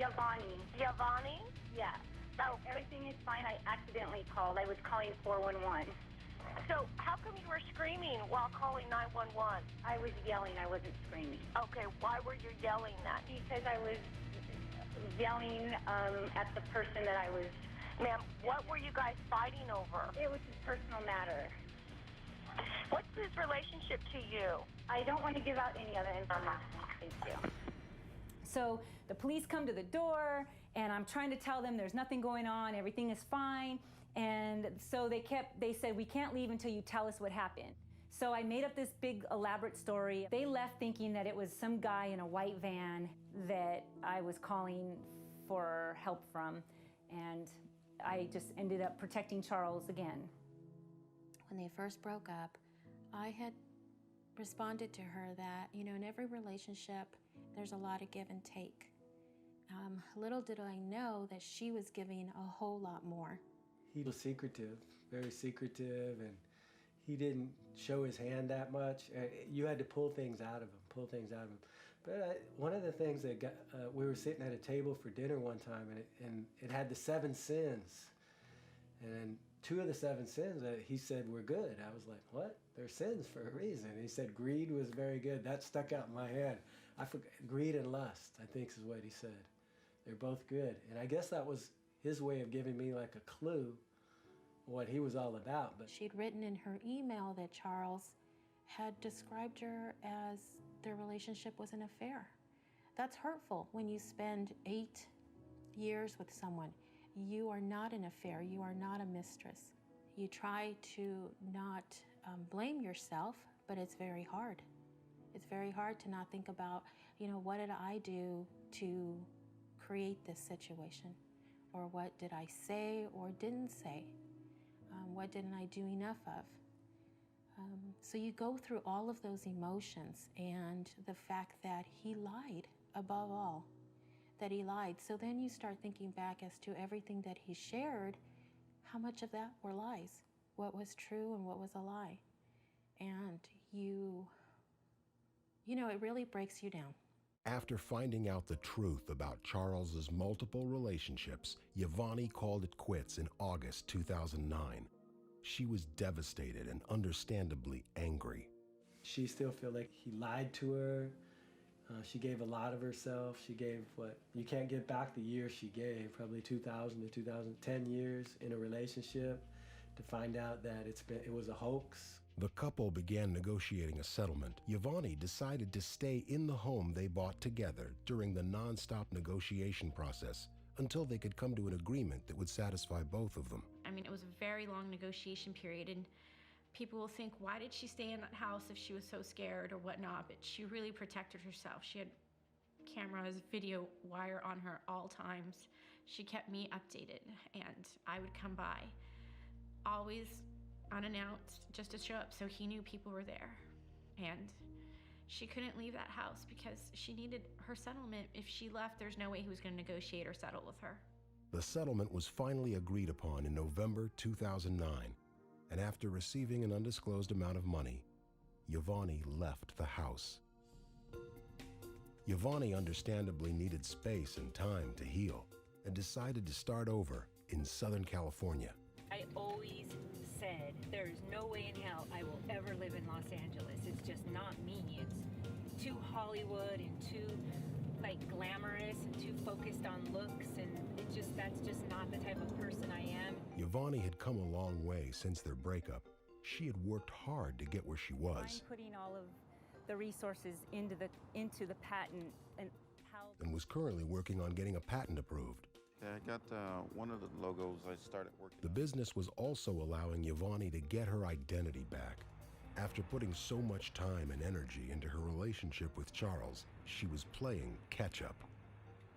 YaVaughnie. YaVaughnie? Yeah. So everything is fine. I accidentally called. I was calling 411. So how come you were screaming while calling 911? I was yelling. I wasn't screaming. Okay, why were you yelling that? Because I was yelling at the person that I was... Ma'am, what were you guys fighting over? It was a personal matter. What's his relationship to you? I don't want to give out any other information. Thank you. So the police come to the door, and I'm trying to tell them there's nothing going on, everything is fine. And so they said, "We can't leave until you tell us what happened." So I made up this big elaborate story. They left thinking that it was some guy in a white van that I was calling for help from. And I just ended up protecting Charles again. When they first broke up, I had responded to her that, in every relationship, there's a lot of give and take. Little did I know that she was giving a whole lot more. He was secretive, very secretive, and he didn't show his hand that much. You had to pull things out of him, But one of the things that we were sitting at a table for dinner one time, and it had the 7 sins. And 2 of the 7 sins, he said were good. I was like, what? They're sins for a reason. He said greed was very good. That stuck out in my head. I forgot, greed and lust, I think is what he said. They're both good. And I guess that was his way of giving me like a clue what he was all about. But she'd written in her email that Charles had described her as their relationship was an affair. That's hurtful when you spend 8 years with someone. You are not an affair. You are not a mistress. You try to not blame yourself, but it's very hard. It's very hard to not think about, what did I do to create this situation? Or what did I say or didn't say? What didn't I do enough of? So you go through all of those emotions, and the fact that he lied above all, that he lied. So then you start thinking back as to everything that he shared, how much of that were lies? What was true and what was a lie? And it really breaks you down. After finding out the truth about Charles's multiple relationships, YaVaughnie called it quits in August 2009. She was devastated and understandably angry. She still felt like he lied to her. She gave a lot of herself. She gave you can't get back the years she gave, probably 2000 to 2010 years in a relationship to find out that it was a hoax. The couple began negotiating a settlement. YaVaughnie decided to stay in the home they bought together during the nonstop negotiation process until they could come to an agreement that would satisfy both of them. I mean, it was a very long negotiation period, and people will think, why did she stay in that house if she was so scared or whatnot? But she really protected herself. She had cameras, video wire on her all times. She kept me updated, and I would come by, always unannounced, just to show up so he knew people were there. And she couldn't leave that house because she needed her settlement. If she left, there's no way he was going to negotiate or settle with her. The settlement was finally agreed upon in November 2009, and after receiving an undisclosed amount of money, YaVaughnie left the house. YaVaughnie understandably needed space and time to heal and decided to start over in Southern California. I always said there's no way in hell I will ever live in Los Angeles. It's just not me. It's too Hollywood and too glamorous and too focused on looks, and that's just not the type of person I am. YaVaughnie had come a long way since their breakup. She had worked hard to get where she was. I'm putting all of the resources into the patent and was currently working on getting a patent approved. Yeah, I got one of the logos I started working The business was also allowing YaVaughnie to get her identity back. After putting so much time and energy into her relationship with Charles, she was playing catch-up.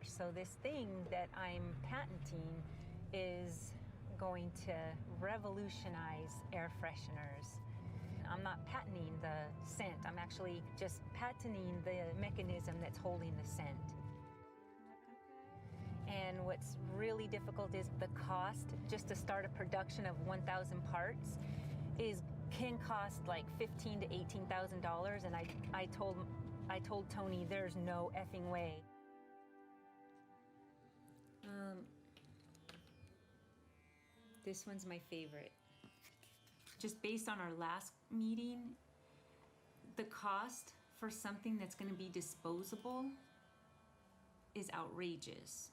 So this thing that I'm patenting is going to revolutionize air fresheners. I'm not patenting the scent, I'm actually just patenting the mechanism that's holding the scent. And what's really difficult is the cost. Just to start a production of 1,000 parts can cost like $15,000 to $18,000, and I told Tony there's no effing way. This one's my favorite. Just based on our last meeting, the cost for something that's going to be disposable is outrageous.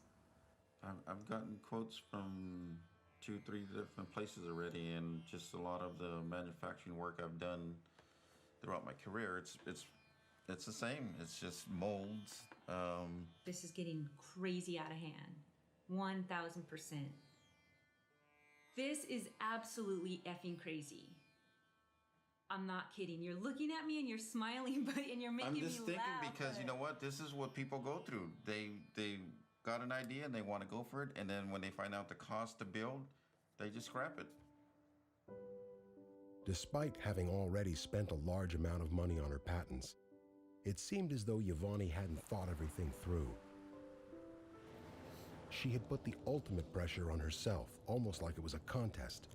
I've gotten quotes from 2-3 different places already, and just a lot of the manufacturing work I've done throughout my career, it's the same. It's just molds. This is getting crazy out of hand. 1,000%. This is absolutely effing crazy. I'm not kidding. You're looking at me and you're smiling, and you're making me laugh. I'm just thinking because you know what? This is what people go through. They got an idea and they want to go for it, and then when they find out the cost to build, they just scrap it. Despite having already spent a large amount of money on her patents, it seemed as though YaVaughnie hadn't thought everything through. She had put the ultimate pressure on herself, almost like it was a contest.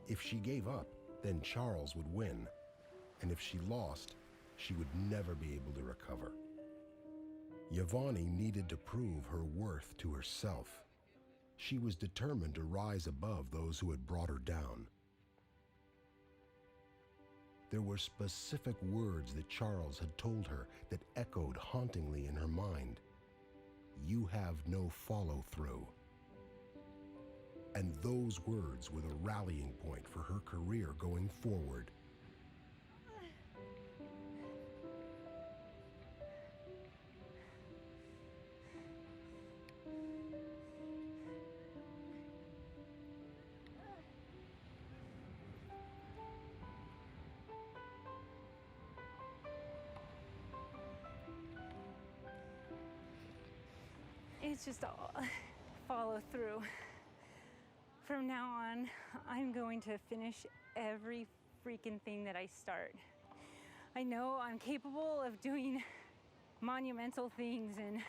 If she gave up, then Charles would win, and if she lost, she would never be able to recover. YaVaughnie needed to prove her worth to herself. She was determined to rise above those who had brought her down. There were specific words that Charles had told her that echoed hauntingly in her mind. You have no follow-through. And those words were the rallying point for her career going forward. It's just all follow through. From now on, I'm going to finish every freaking thing that I start. I know I'm capable of doing monumental things, and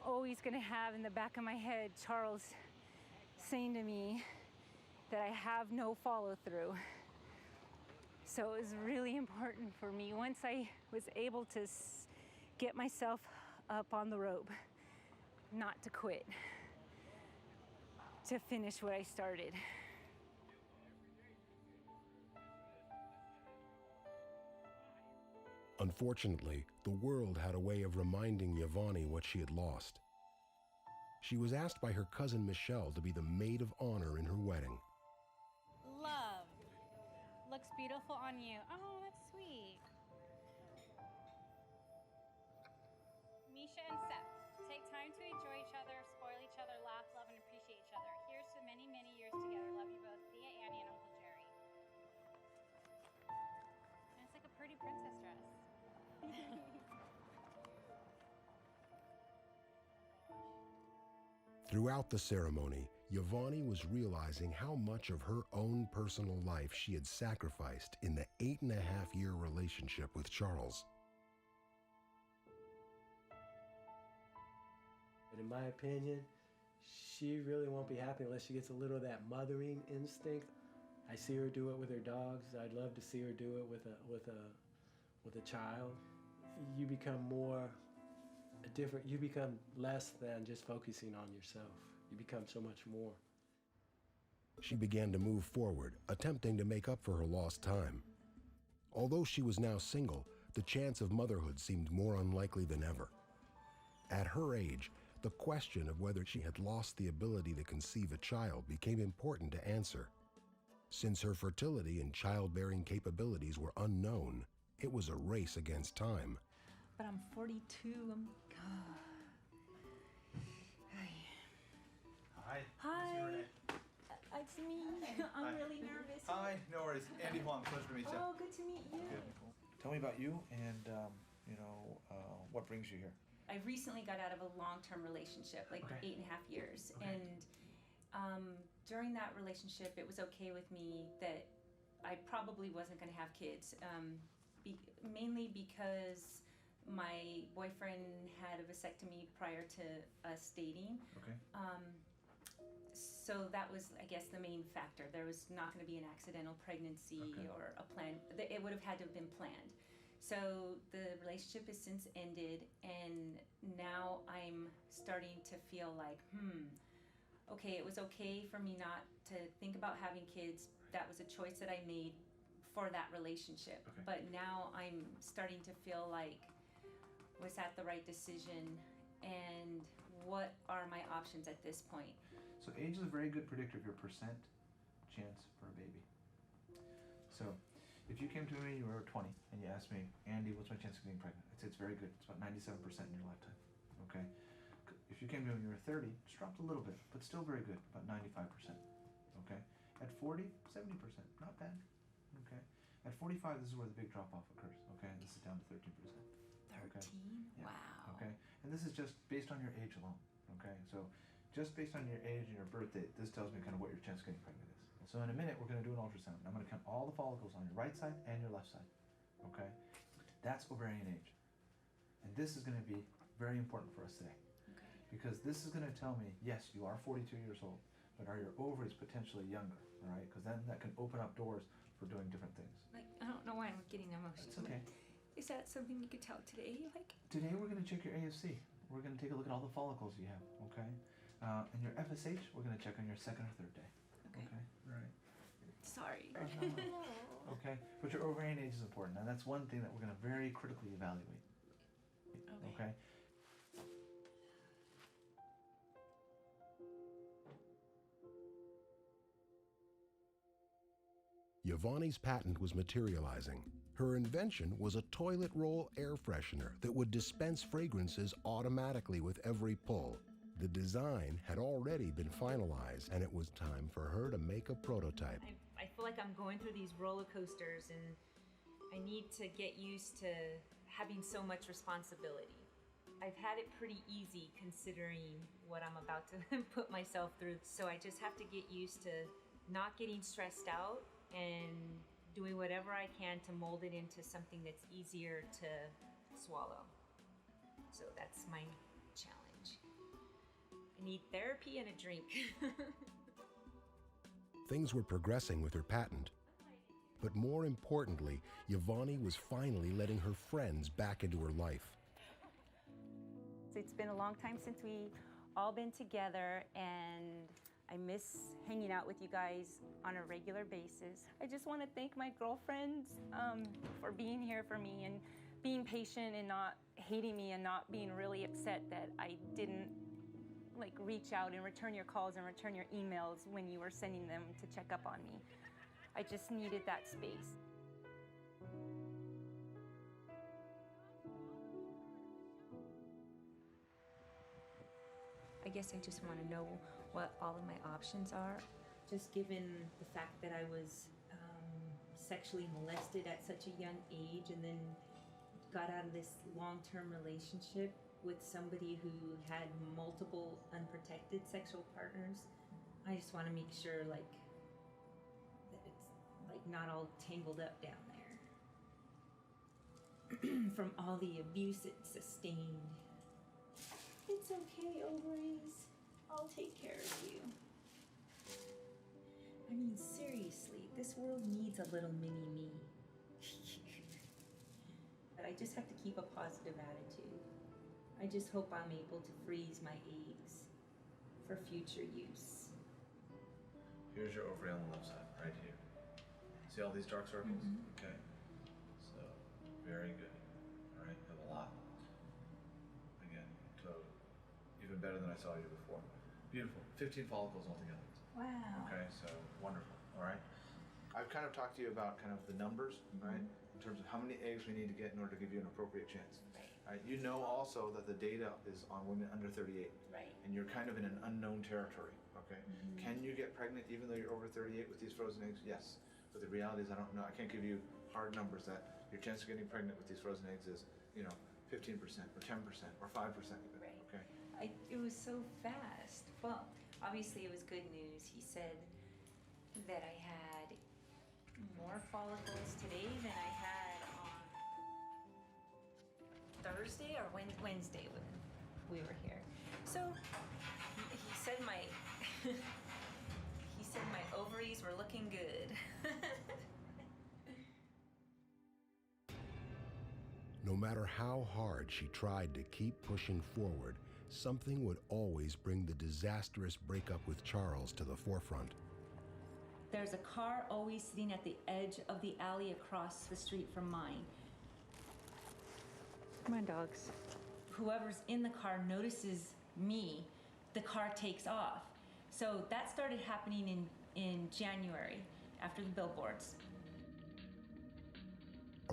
always gonna have in the back of my head Charles saying to me that I have no follow through. So it was really important for me, once I was able to get myself up on the rope, not to quit, to finish what I started. Unfortunately, the world had a way of reminding YaVaughnie what she had lost. She was asked by her cousin Michelle to be the maid of honor in her wedding. looks beautiful on you. Oh, that's sweet. Misha and Seth, take time to enjoy each other, spoil each other, laugh, love, and appreciate each other. Here's to many, many years together. Love you both, Thea, Annie, and Uncle Jerry. And it's like a pretty princess dress. Throughout the ceremony, YaVaughnie was realizing how much of her own personal life she had sacrificed in the 8.5-year relationship with Charles. But in my opinion, she really won't be happy unless she gets a little of that mothering instinct. I see her do it with her dogs. I'd love to see her do it with a child. You become more different. You become less than just focusing on yourself. You become so much more. She began to move forward, attempting to make up for her lost time. Although she was now single, the chance of motherhood seemed more unlikely than ever. At her age, the question of whether she had lost the ability to conceive a child became important to answer. Since her fertility and childbearing capabilities were unknown, it was a race against time. But I'm 42. Hi. Hi. It's me. I'm really nervous. Hi, no worries. Andy Huang, pleasure to meet you. Oh, good to meet you. Good. Tell me about you and, what brings you here. I recently got out of a long-term relationship, like 8.5 years. Okay. And during that relationship, it was okay with me that I probably wasn't going to have kids, mainly because my boyfriend had a vasectomy prior to us dating. Okay. So that was, I guess, the main factor. There was not going to be an accidental pregnancy or a plan. It would have had to have been planned. So the relationship has since ended, and now I'm starting to feel like, okay, it was okay for me not to think about having kids. That was a choice that I made for that relationship. Okay. But now I'm starting to feel like, was that the right decision? And what are my options at this point? So age is a very good predictor of your percent chance for a baby. So if you came to me, you were 20, and you asked me, Andy, what's my chance of getting pregnant? I'd say it's very good. It's about 97% in your lifetime, okay? If you came to me when you were 30, it's dropped a little bit, but still very good, about 95%, okay? At 40, 70%, not bad, okay? At 45, this is where the big drop-off occurs, okay? This is down to 13%. 13? Okay? Yeah. Wow. Okay? And this is just based on your age alone, okay? So just based on your age and your birth date, this tells me kind of what your chance of getting pregnant is. And so in a minute, we're going to do an ultrasound. I'm going to count all the follicles on your right side and your left side, okay? That's ovarian age. And this is going to be very important for us today. Okay. Because this is going to tell me, yes, you are 42 years old, but are your ovaries potentially younger, all right? Because then that can open up doors for doing different things. Like, I don't know why I'm getting emotional. It's okay. Is that something you could tell today? Like, Today we're going to check your AFC. We're going to take a look at all the follicles you have, okay? And your FSH, we're going to check on your second or third day. Okay. All right. sorry. Okay, but your ovarian age is important. Now that's one thing that we're going to very critically evaluate. Okay. YaVaughnie's patent was materializing. Her invention was a toilet roll air freshener that would dispense fragrances automatically with every pull. The design had already been finalized, and it was time for her to make a prototype. I feel like I'm going through these roller coasters, and I need to get used to having so much responsibility. I've had it pretty easy considering what I'm about to put myself through, so I just have to get used to not getting stressed out and doing whatever I can to mold it into something that's easier to swallow. So that's my challenge. I need therapy and a drink. Things were progressing with her patent. But more importantly, YaVaughnie was finally letting her friends back into her life. It's been a long time since we all been together, and I miss hanging out with you guys on a regular basis. I just want to thank my girlfriends for being here for me and being patient and not hating me and not being really upset that I didn't reach out and return your calls and return your emails when you were sending them to check up on me. I just needed that space. I guess I just want to know what all of my options are. Just given the fact that I was sexually molested at such a young age and then got out of this long-term relationship with somebody who had multiple unprotected sexual partners, I just want to make sure that it's not all tangled up down there from all the abuse it sustained. It's okay, ovaries. I'll take care of you. I mean, seriously, this world needs a little mini me. But I just have to keep a positive attitude. I just hope I'm able to freeze my eggs for future use. Here's your ovary on the left side, right here. See all these dark circles? Mm-hmm. Okay. So, very good. All right, have a lot. Again, so even better than I saw you before. Beautiful. 15 follicles altogether. Wow. Okay, so wonderful. All right. I've kind of talked to you about kind of the numbers, right? In terms of how many eggs we need to get in order to give you an appropriate chance. Right. You know also that the data is on women under 38. Right. And you're kind of in an unknown territory. Okay. Can you get pregnant even though you're over 38 with these frozen eggs? Yes. But the reality is I don't know. I can't give you hard numbers that your chance of getting pregnant with these frozen eggs is, 15% or 10% or 5% even. Right. Okay. It was so fast. Well, obviously it was good news. He said that I had more follicles today than I had on Thursday or Wednesday when we were here. So he said my ovaries were looking good. No matter how hard she tried to keep pushing forward, something would always bring the disastrous breakup with Charles to the forefront. There's a car always sitting at the edge of the alley across the street from mine. Come on, dogs. Whoever's in the car notices me, the car takes off. So that started happening in January after the billboards.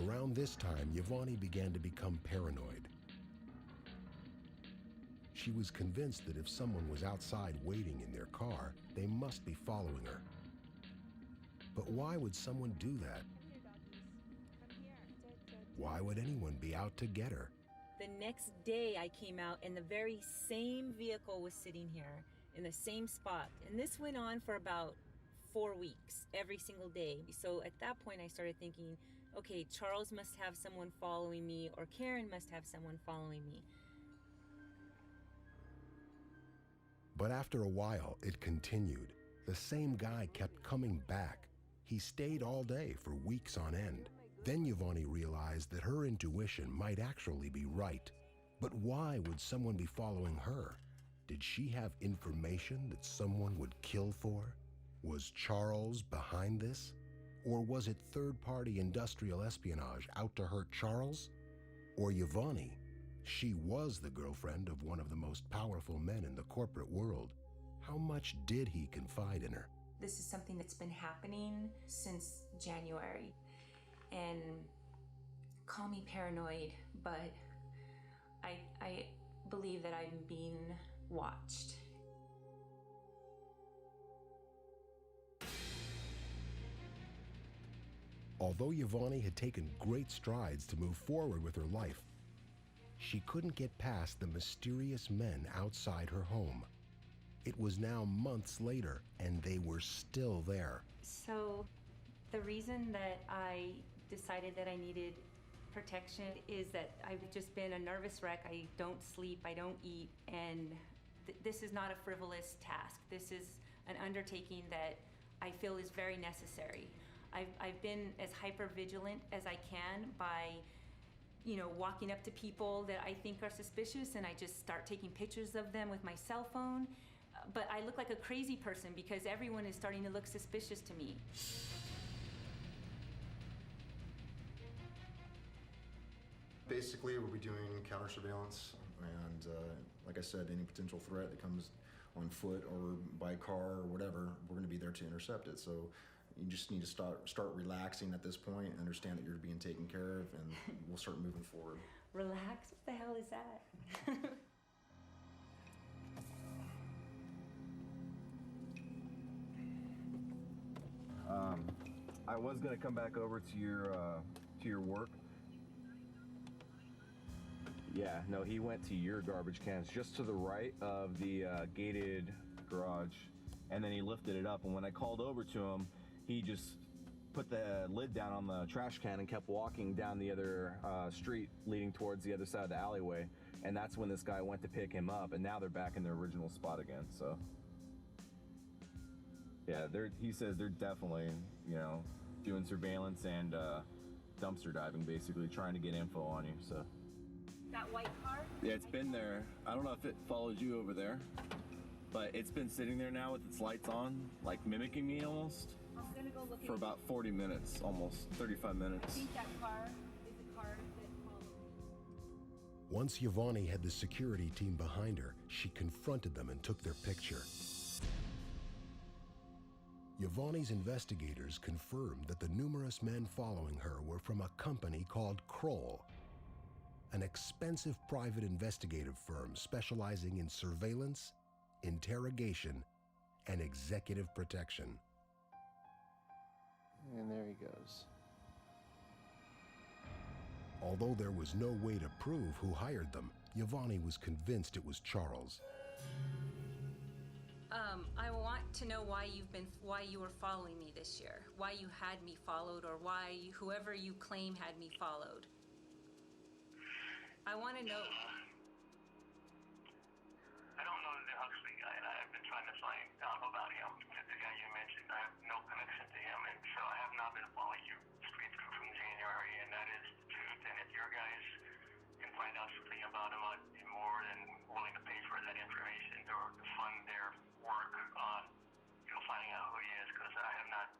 Around this time, YaVaughnie began to become paranoid. She was convinced that if someone was outside waiting in their car, they must be following her. But why would someone do that? Why would anyone be out to get her? The next day I came out and the very same vehicle was sitting here in the same spot. And this went on for about 4 weeks, every single day. So at that point I started thinking, okay, Charles must have someone following me or Karen must have someone following me. But after a while, it continued. The same guy kept coming back. He stayed all day for weeks on end. Then YaVaughnie realized that her intuition might actually be right. But why would someone be following her? Did she have information that someone would kill for? Was Charles behind this? Or was it third-party industrial espionage out to hurt Charles? Or YaVaughnie? She was the girlfriend of one of the most powerful men in the corporate world. How much did he confide in her? This is something that's been happening since January. And call me paranoid, but I believe that I'm being watched. Although YaVaughnie had taken great strides to move forward with her life, she couldn't get past the mysterious men outside her home. It was now months later, and they were still there. So the reason that I decided that I needed protection is that I've just been a nervous wreck. I don't sleep, I don't eat, and this is not a frivolous task. This is an undertaking that I feel is very necessary. I've been as hyper-vigilant as I can by walking up to people that I think are suspicious, and I just start taking pictures of them with my cell phone. But I look like a crazy person because everyone is starting to look suspicious to me. Basically, we'll be doing counter surveillance, and like I said, any potential threat that comes on foot or by car or whatever, we're going to be there to intercept it. So You just need to start relaxing at this point and understand that you're being taken care of, and we'll start moving forward. Relax? What the hell is that? I was gonna come back over to your work. Yeah, no, he went to your garbage cans just to the right of the gated garage, and then he lifted it up. And when I called over to him, he just put the lid down on the trash can and kept walking down the other street leading towards the other side of the alleyway. And that's when this guy went to pick him up, and now they're back in their original spot again. So yeah, he says they're definitely, doing surveillance and dumpster diving, basically trying to get info on you. So That white car? yeah, it's been there. I don't know if it follows you over there, but it's been sitting there now with its lights on, like mimicking me almost, I'm gonna go look for about 40 minutes, almost 35 minutes. I think that car is the car that followed me. Once YaVaughnie had the security team behind her, she confronted them and took their picture. YaVaughnie's investigators confirmed that the numerous men following her were from a company called Kroll, an expensive private investigative firm specializing in surveillance, interrogation, and executive protection. And there he goes. Although there was no way to prove who hired them, YaVaughnie was convinced it was Charles. I want to know why you were following me this year, why you had me followed, or why whoever you claim had me followed. I want to know. I don't know the Huxley guy, and I've been trying to find out about him. The guy you mentioned, I have no connection to him, and so I have not been following you straight through from January, and that is the truth. And if your guys can find out something about him, I'd be more than willing to pay for that information or to fund their work on, finding out who he is, because I have not,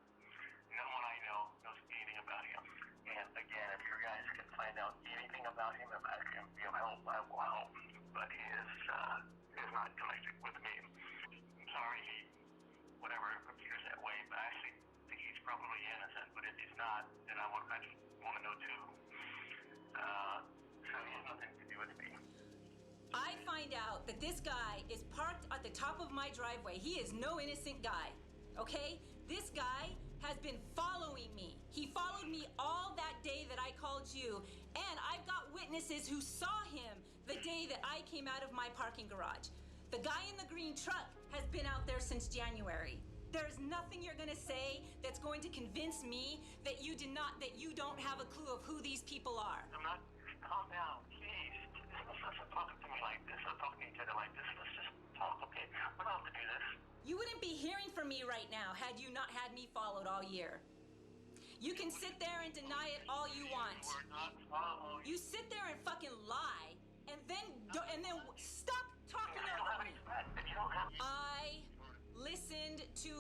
no one I know knows anything about him. And again, if your guys can find out anything about him, if I can be of help, I will help. But he is not connected with me. I'm sorry whatever appears that way, but I actually think he's probably innocent. But if he's not, then I just want to know too. So he has nothing to do with me. I find out that this guy is parked at the top of my driveway. He is no innocent guy, okay? This guy has been following me. He followed me all that day that I called you, and I've got witnesses who saw him the day that I came out of my parking garage. The guy in the green truck has been out there since January. There's nothing you're gonna say that's going to convince me that you don't have a clue of who these people are. I'm not, calm down, please. Let's talk to me like this, let's talk to each other like this, let's just talk, okay? We don't have to do this. You wouldn't be hearing from me right now had you not had me followed all year. You can sit there and deny it all you want. We're not following. You sit there and fucking lie, and then stop talking over me. I listened to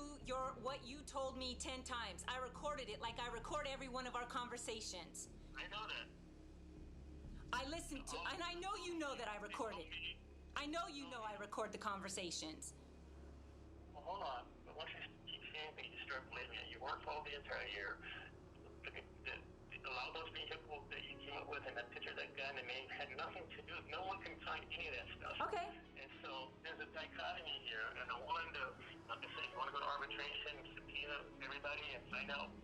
what you told me 10 times. I recorded it like I record every one of our conversations. I know that. I listened to, and I know you know that I recorded. I know you know I record the conversations. Well, hold on. But once you keep saying things, you start believing it. You weren't followed the entire year. A lot of those vehicles that you came up with and that picture of that guy in the name had nothing to do with. No one can find any of that stuff. Okay. And so there's a dichotomy here, and I wanted to, like I said, you want to go to arbitration, subpoena everybody, and find out.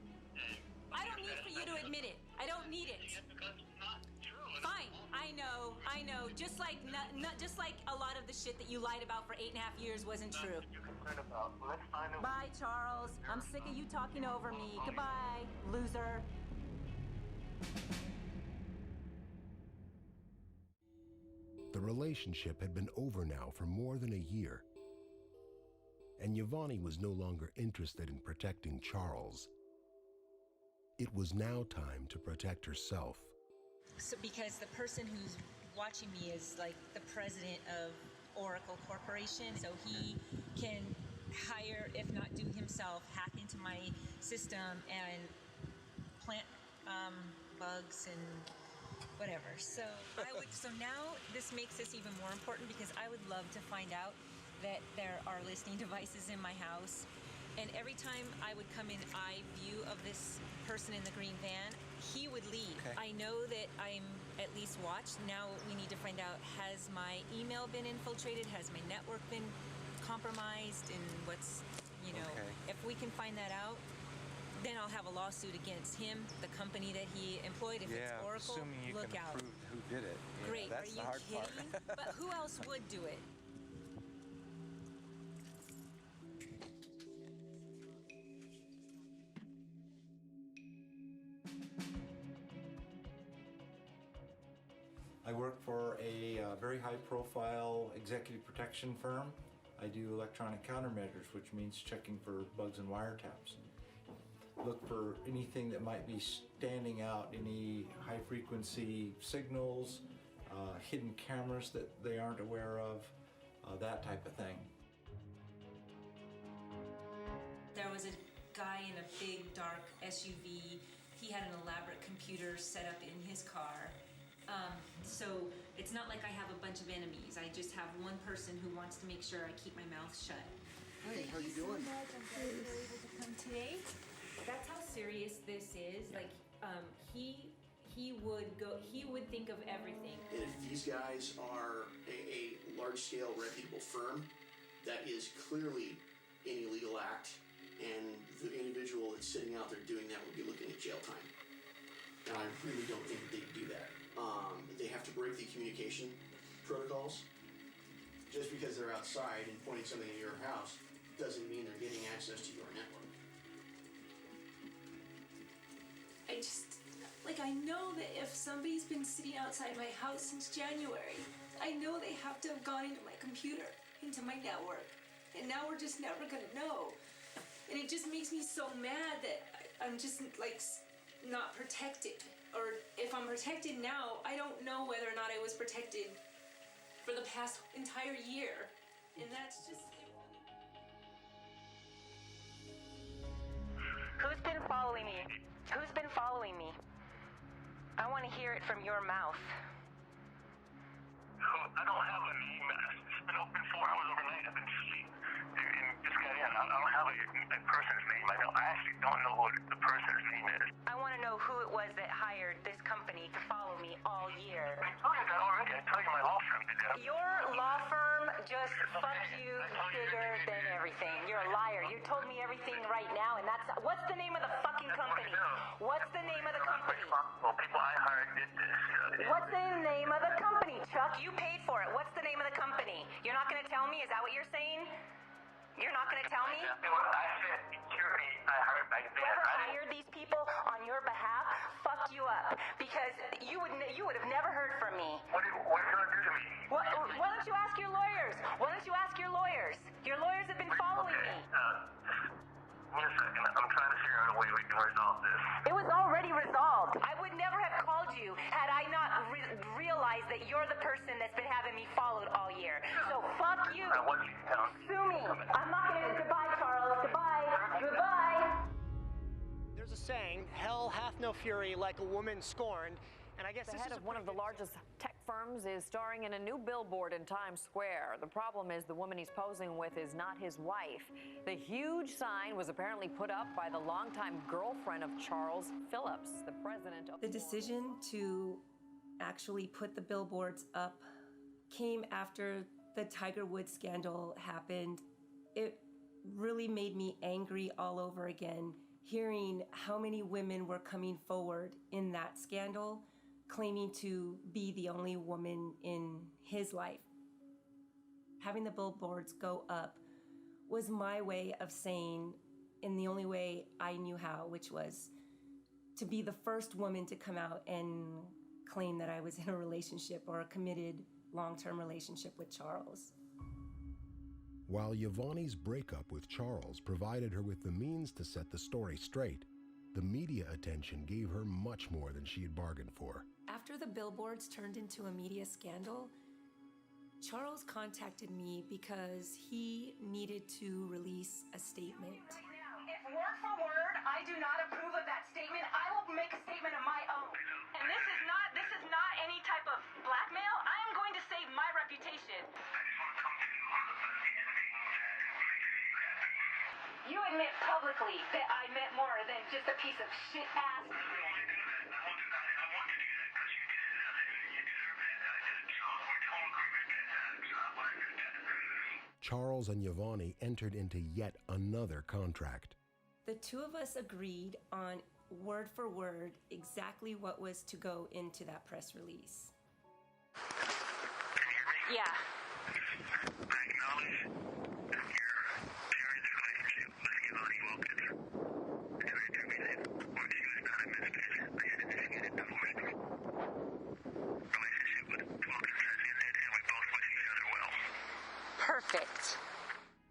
I don't need for you to admit it. I don't need it. Because it's not true. Fine. I know. Just like a lot of the shit that you lied about for 8.5 years wasn't true. You're concerned about. Let's find out. Bye, Charles. I'm sick of you talking over me. Goodbye, loser. The relationship had been over now for more than a year, and YaVaughnie was no longer interested in protecting Charles. It was now time to protect herself. So because the person who's watching me is like the president of Oracle Corporation, so he can hire, if not do himself, hack into my system and plant bugs and whatever. So so now this makes this even more important because I would love to find out that there are listening devices in my house And every time I would come in eye view of this person in the green van, he would leave. Okay. I know that I'm at least watched. Now we need to find out, has my email been infiltrated? Has my network been compromised? And what's, if we can find that out, then I'll have a lawsuit against him, the company that he employed. If it's Oracle, assuming you look can out. prove who did it. Great. That's Are the you hard kidding? part. But who else would do it? I work for a very high-profile executive protection firm. I do electronic countermeasures, which means checking for bugs and wiretaps. Look for anything that might be standing out, any high-frequency signals, hidden cameras that they aren't aware of, that type of thing. There was a guy in a big, dark SUV. He had an elaborate computer set up in his car. So it's not like I have a bunch of enemies. I just have one person who wants to make sure I keep my mouth shut. Hey, how you doing? I'm glad you were able to come today. That's how serious this is. Like, he would think of everything. And if these guys are a large-scale reputable firm, that is clearly an illegal act, and the individual that's sitting out there doing that would be looking at jail time. And I really don't think that they can do that. They have to break the communication protocols. Just because they're outside and pointing something at your house doesn't mean they're getting access to your network. I know that if somebody's been sitting outside my house since January, I know they have to have gone into my computer, into my network. And now we're just never gonna know. And it just makes me so mad that I'm just not protected. Or if I'm protected now, I don't know whether or not I was protected for the past entire year. And that's just... Who's been following me? Who's been following me? I want to hear it from your mouth. I don't have a name. It's been open 4 hours overnight. I've been asleep and just got in. I don't have a person's name. I actually don't know what the person's name is. I want to know who it was that hired this company to follow me all year. I told you that already. I told you my law firm did that. Your law firm just fucks you bigger than everything. You're a liar. You told me everything right now, and that's... What's the name of the fucking company? What's the name of the company? Well, people I hired did this. What's the name of the company, Chuck? You paid for it. What's the name of the company? You're not going to tell me? Is that what you're saying? You're not going to tell me? I said security I hired back then. Whoever hired these people on your behalf fucked you up because you would have never heard from me. What are you going to do to me? Why don't you ask your lawyers? Why don't you ask your lawyers? Your lawyers have been following me. Wait a second. I'm trying to figure out a way we can resolve this. It was already resolved. I would never have called you had I not realized that you're the person that's been having me followed all year. So fuck you. Sue me. I'm not going to... Goodbye, Charles. Goodbye. Goodbye. There's a saying, hell hath no fury like a woman scorned. And I guess the head of one of the largest tech firms is starring in a new billboard in Times Square. The problem is the woman he's posing with is not his wife. The huge sign was apparently put up by the longtime girlfriend of Charles, Phillips, the president of... The decision to actually put the billboards up came after the Tiger Woods scandal happened. It really made me angry all over again, hearing how many women were coming forward in that scandal, claiming to be the only woman in his life. Having the billboards go up was my way of saying, in the only way I knew how, which was to be the first woman to come out and claim that I was in a relationship or a committed long-term relationship with Charles. While YaVaughnie's breakup with Charles provided her with the means to set the story straight, the media attention gave her much more than she had bargained for. After the billboards turned into a media scandal, Charles contacted me because he needed to release a statement. If word for word I do not approve of that statement, I will make a statement of my own. And this is not any type of blackmail. I am going to save my reputation. You would meant publicly that I meant more than just a piece of shit ass. Charles and YaVaughnie entered into yet another contract. The two of us agreed on word for word exactly what was to go into that press release. Yeah. I acknowledge that you're sharing this relationship with YaVaughnie Wilkins. It's very true that when she was not a mistress, I had initiated divorce. Relationship with Wilkins has ended, and we both wish each other well. Perfect.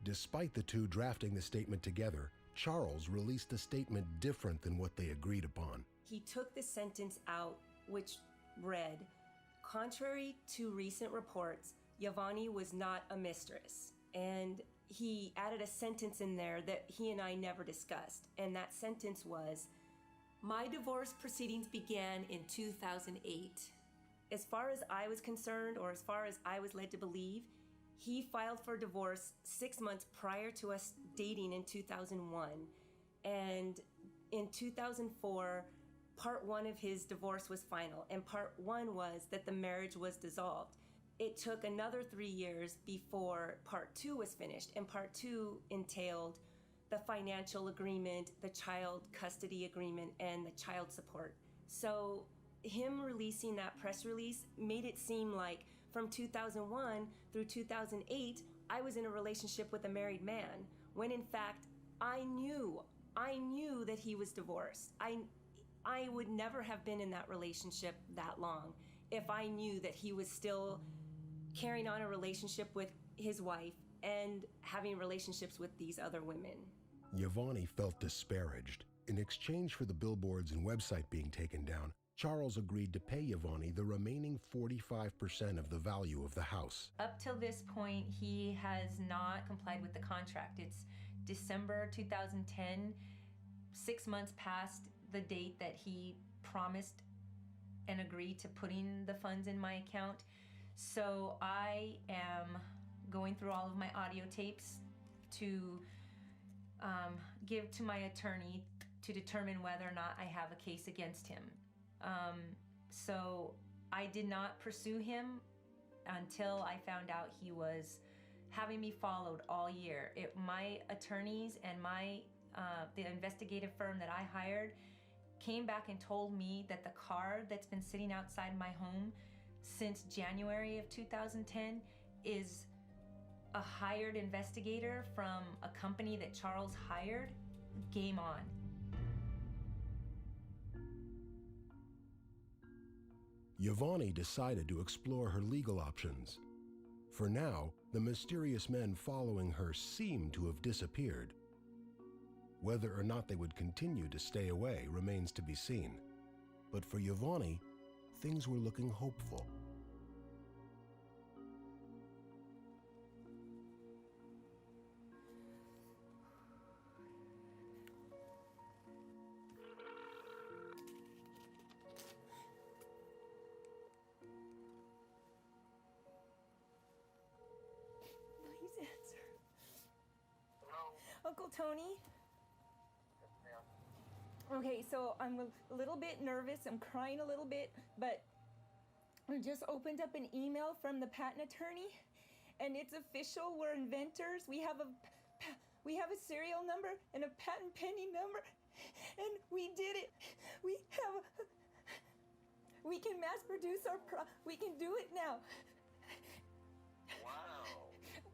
Despite the two drafting the statement together, Charles released a statement different than what they agreed upon. He took the sentence out, which read, "Contrary to recent reports, YaVaughnie was not a mistress." And he added a sentence in there that he and I never discussed. And that sentence was, "My divorce proceedings began in 2008. As far as I was concerned, or as far as I was led to believe, he filed for divorce 6 months prior to us dating in 2001. And in 2004, part 1 of his divorce was final, and part 1 was that the marriage was dissolved. It took another 3 years before part 2 was finished, and part 2 entailed the financial agreement, the child custody agreement, and the child support. So him releasing that press release made it seem like from 2001 through 2008, I was in a relationship with a married man, when in fact, I knew that he was divorced. I would never have been in that relationship that long if I knew that he was still carrying on a relationship with his wife and having relationships with these other women. YaVaughnie felt disparaged. In exchange for the billboards and website being taken down, Charles agreed to pay YaVaughnie the remaining 45% of the value of the house. Up till this point, he has not complied with the contract. It's December 2010, 6 months past the date that he promised and agreed to putting the funds in my account. So I am going through all of my audio tapes to give to my attorney to determine whether or not I have a case against him. So I did not pursue him until I found out he was having me followed all year. My attorneys and the investigative firm that I hired came back and told me that the car that's been sitting outside my home since January of 2010 is a hired investigator from a company that Charles hired. Game on. YaVaughnie decided to explore her legal options. For now, the mysterious men following her seemed to have disappeared. Whether or not they would continue to stay away remains to be seen. But for YaVaughnie, things were looking hopeful. Please answer. Uncle Tony? Okay, so I'm a little bit nervous. I'm crying a little bit, but I just opened up an email from the patent attorney, and it's official. We're inventors. We have a serial number and a patent pending number, and we did it. We can mass produce we can do it now. Wow.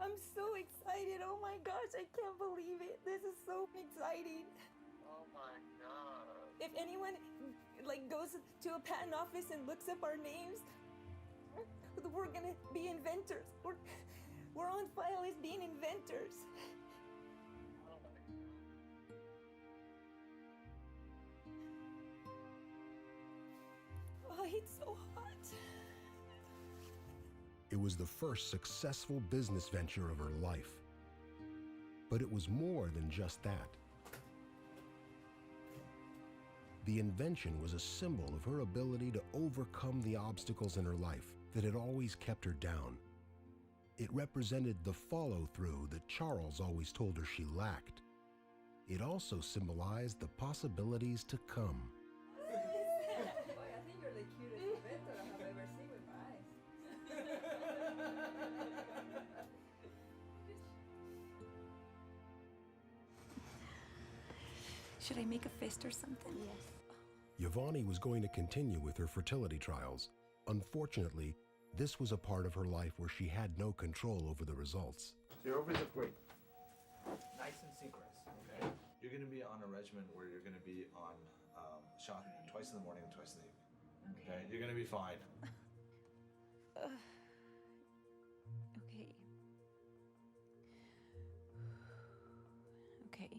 I'm so excited. Oh my gosh, I can't believe it. This is so exciting. Oh my God. If anyone goes to a patent office and looks up our names, we're gonna be inventors. We're on file as being inventors. Oh, it's so hot. It was the first successful business venture of her life. But it was more than just that. The invention was a symbol of her ability to overcome the obstacles in her life that had always kept her down. It represented the follow-through that Charles always told her she lacked. it also symbolized the possibilities to come. Boy, I think you're the cutest inventor I have ever seen with my eyes. Should I make a fist or something? Yes. YaVaughnie was going to continue with her fertility trials. Unfortunately, this was a part of her life where she had no control over the results. Your ovaries look great. Nice and synchronous, okay? You're going to be on a regimen where you're going to be on shot twice in the morning and twice in the evening. Okay? You're going to be fine. Okay. Okay.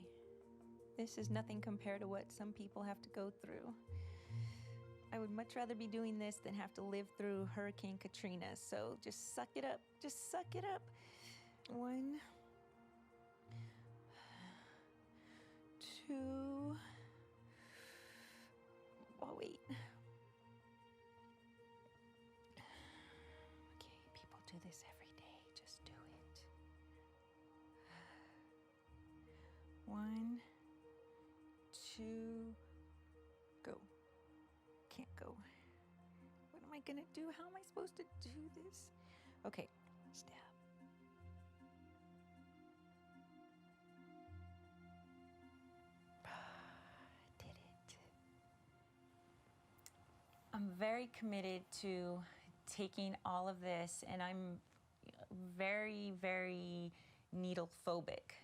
This is nothing compared to what some people have to go through. I would much rather be doing this than have to live through Hurricane Katrina. So just suck it up. Just suck it up. 1, 2. Oh, wait. Okay, people do this every day. Just do it. 1, 2, go. Can't go. What am I gonna do? How am I supposed to do this? Okay, stab. Did it. I'm very committed to taking all of this, and I'm very, very needle phobic.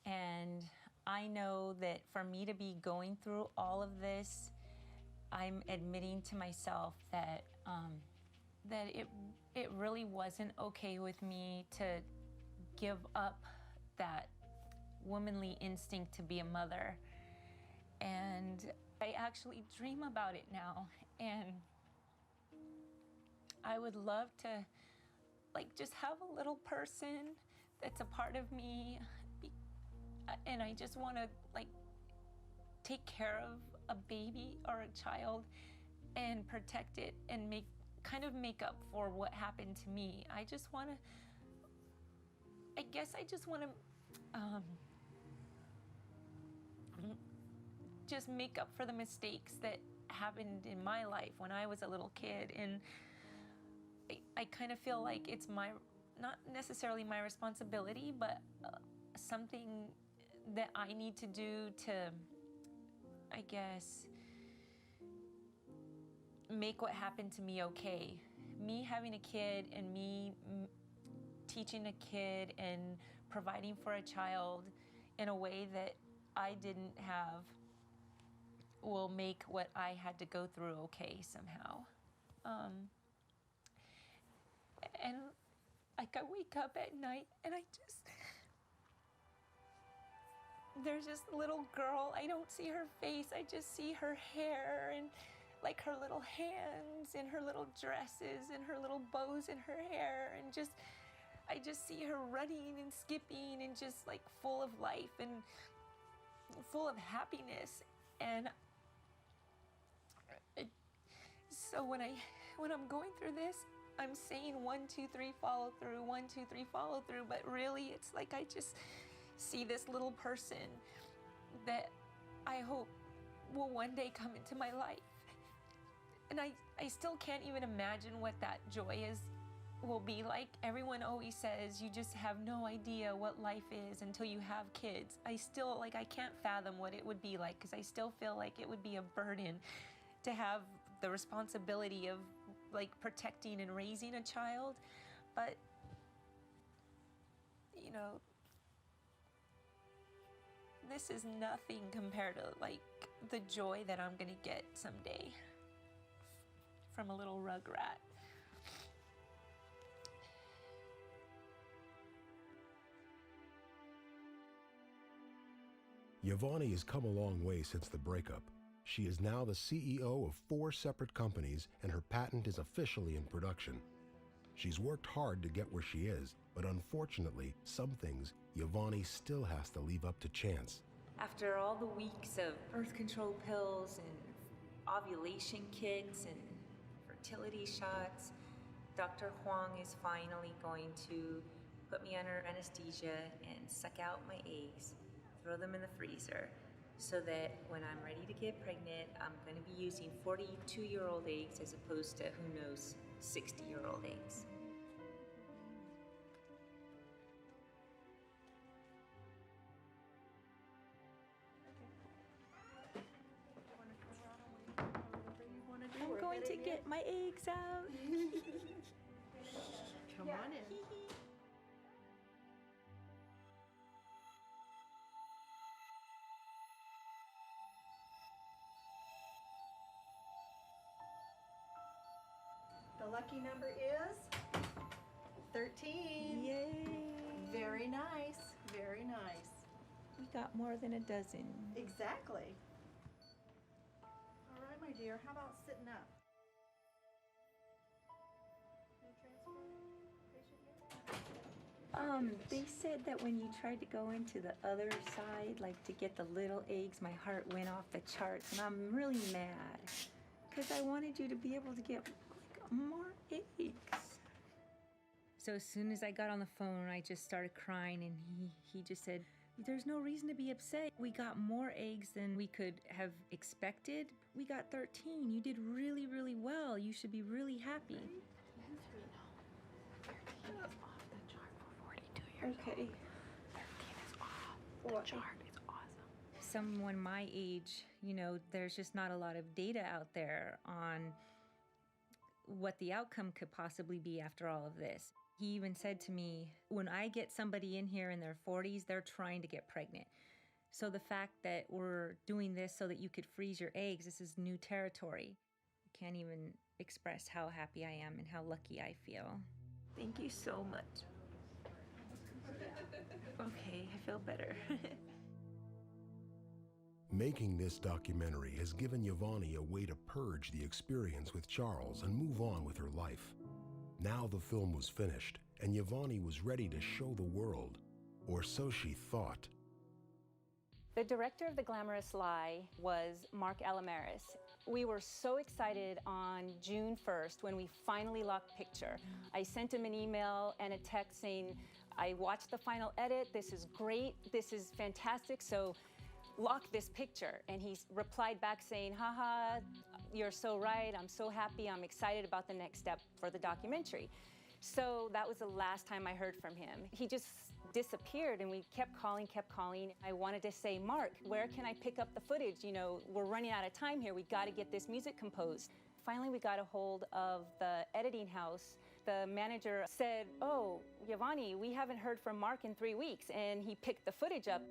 And I know that for me to be going through all of this, I'm admitting to myself that that it really wasn't okay with me to give up that womanly instinct to be a mother. And I actually dream about it now. And I would love to just have a little person that's a part of me. And I just want to take care of a baby or a child and protect it and make up for what happened to me. I just want to just make up for the mistakes that happened in my life when I was a little kid. And I kind of feel like it's not necessarily my responsibility, but something that I need to do to, I guess, make what happened to me okay. Me having a kid and me teaching a kid and providing for a child in a way that I didn't have will make what I had to go through okay somehow. And I wake up at night and there's this little girl. I don't see her face. I just see her hair and her little hands and her little dresses and her little bows in her hair, and I just see her running and skipping and just full of life and full of happiness. And so when I'm going through this, I'm saying 1, 2, 3, follow through, 1, 2, 3, follow through, but really it's I just see this little person that I hope will one day come into my life. And I still can't even imagine what that joy will be like. Everyone always says you just have no idea what life is until you have kids. I still, I can't fathom what it would be like, because I still feel like it would be a burden to have the responsibility of protecting and raising a child. But, this is nothing compared to the joy that I'm gonna get someday from a little rugrat. YaVaughnie has come a long way since the breakup. She is now the CEO of 4 separate companies, and her patent is officially in production. She's worked hard to get where she is, but unfortunately, some things YaVaughnie still has to leave up to chance. After all the weeks of birth control pills and ovulation kits and fertility shots, Dr. Huang is finally going to put me under anesthesia and suck out my eggs. throw them in the freezer, so that when I'm ready to get pregnant, I'm going to be using 42-year-old eggs as opposed to, who knows, 60-year-old eggs. I'm going to get my eggs out. Come on in. The lucky number is 13. Yay! Very nice. Very nice. We got more than a dozen. Exactly. All right, my dear. How about sitting up? They said that when you tried to go into the other side, like to get the little eggs, my heart went off the charts, and I'm really mad. Because I wanted you to be able to get like more eggs. So as soon as I got on the phone, I just started crying, and he just said, there's no reason to be upset. We got more eggs than we could have expected. We got 13. You did really, really well. You should be really happy. Okay. 13 is off the chart. It's awesome. Someone my age, you know, there's just not a lot of data out there on what the outcome could possibly be after all of this. He even said to me, when I get somebody in here in their 40s, they're trying to get pregnant. So the fact that we're doing this so that you could freeze your eggs, this is new territory. I can't even express how happy I am and how lucky I feel. Thank you so much. Okay, I feel better. Making this documentary has given YaVaughnie a way to purge the experience with Charles and move on with her life. Now the film was finished, and YaVaughnie was ready to show the world, or so she thought. The director of The Glamorous Lie was Mark Alamaris. We were so excited on June 1st when we finally locked picture. I sent him an email and a text saying, I watched the final edit, this is great, this is fantastic, so lock this picture. And he replied back saying, haha, you're so right, I'm so happy, I'm excited about the next step for the documentary. So that was the last time I heard from him. He just disappeared, and we kept calling. I wanted to say, Mark, where can I pick up the footage? You know, we're running out of time here, we gotta get this music composed. Finally, we got a hold of the editing house. The manager said, oh, YaVaughnie, we haven't heard from Mark in 3 weeks, and he picked the footage up.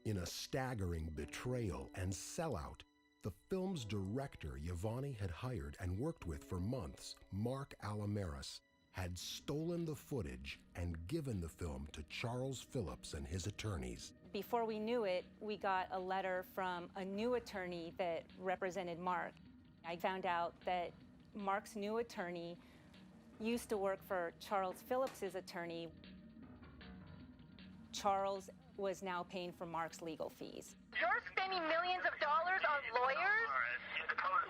In a staggering betrayal and sellout, the film's director YaVaughnie had hired and worked with for months, Mark Alamaris, had stolen the footage and given the film to Charles Phillips and his attorneys. Before we knew it, we got a letter from a new attorney that represented Mark. I found out that Mark's new attorney used to work for Charles Phillips's attorney. Charles was now paying for Mark's legal fees. You're spending millions of dollars on lawyers?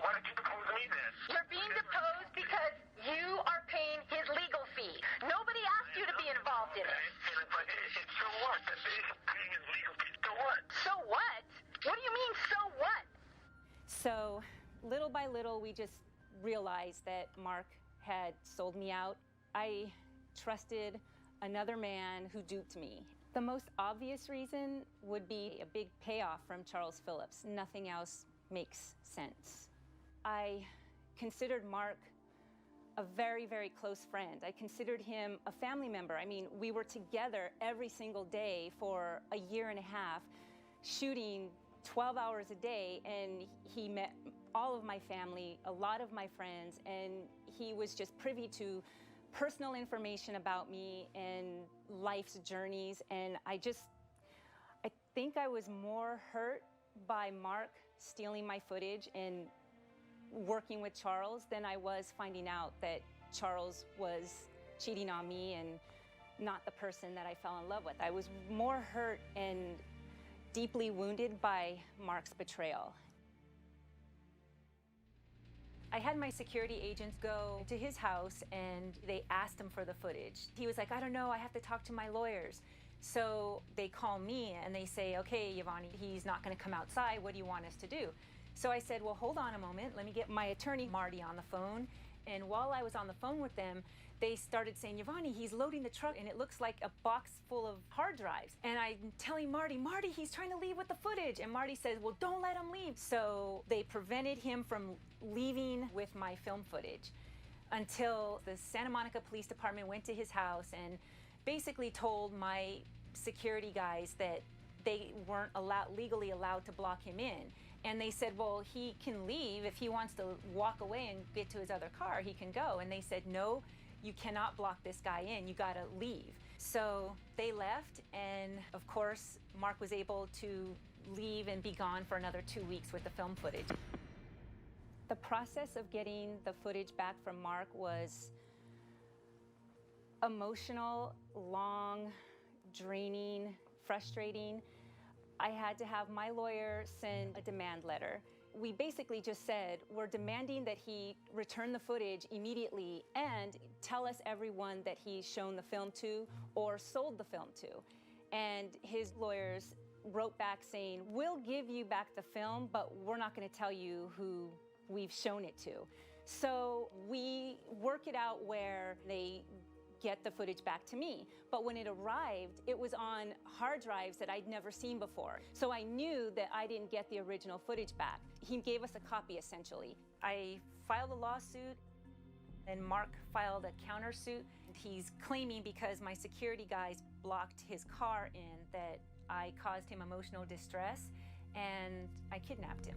Why don't you depose me then? You're being deposed because you are paying his legal fee. Nobody asked you to be involved in it. But so what? He's paying his legal fee. So what? So what? What do you mean, so what? So little by little, we just realized that Mark had sold me out. I trusted another man who duped me. The most obvious reason would be a big payoff from Charles Phillips. Nothing else makes sense. I considered Mark a very, very close friend. I considered him a family member. I mean, we were together every single day for a year and a half, shooting 12 hours a day, and he met all of my family, a lot of my friends, and he was just privy to personal information about me and life's journeys. And I think I was more hurt by Mark stealing my footage and working with Charles than I was finding out that Charles was cheating on me and not the person that I fell in love with. I was more hurt and deeply wounded by Mark's betrayal. I had my security agents go to his house and they asked him for the footage. He was like, I don't know, I have to talk to my lawyers. So they call me and they say, okay, YaVaughnie, he's not going to come outside. What do you want us to do? So I said, well, hold on a moment. Let me get my attorney, Marty, on the phone. And while I was on the phone with them, they started saying, YaVaughnie, he's loading the truck and it looks like a box full of hard drives. And I'm telling Marty, he's trying to leave with the footage. And Marty says, well, don't let him leave. So they prevented him from leaving with my film footage until the Santa Monica Police Department went to his house and basically told my security guys that they weren't legally allowed to block him in. And they said, well, he can leave. If he wants to walk away and get to his other car, he can go. And they said, no, you cannot block this guy in. You gotta leave. So they left, and of course, Mark was able to leave and be gone for another 2 weeks with the film footage. The process of getting the footage back from Mark was emotional, long, draining, frustrating. I had to have my lawyer send a demand letter. We basically just said, we're demanding that he return the footage immediately and tell us everyone that he's shown the film to or sold the film to. And his lawyers wrote back saying, we'll give you back the film, but we're not going to tell you who we've shown it to. So we work it out where they get the footage back to me. But when it arrived, it was on hard drives that I'd never seen before. So I knew that I didn't get the original footage back. He gave us a copy, essentially. I filed a lawsuit, and Mark filed a countersuit. He's claiming because my security guys blocked his car in that I caused him emotional distress, and I kidnapped him.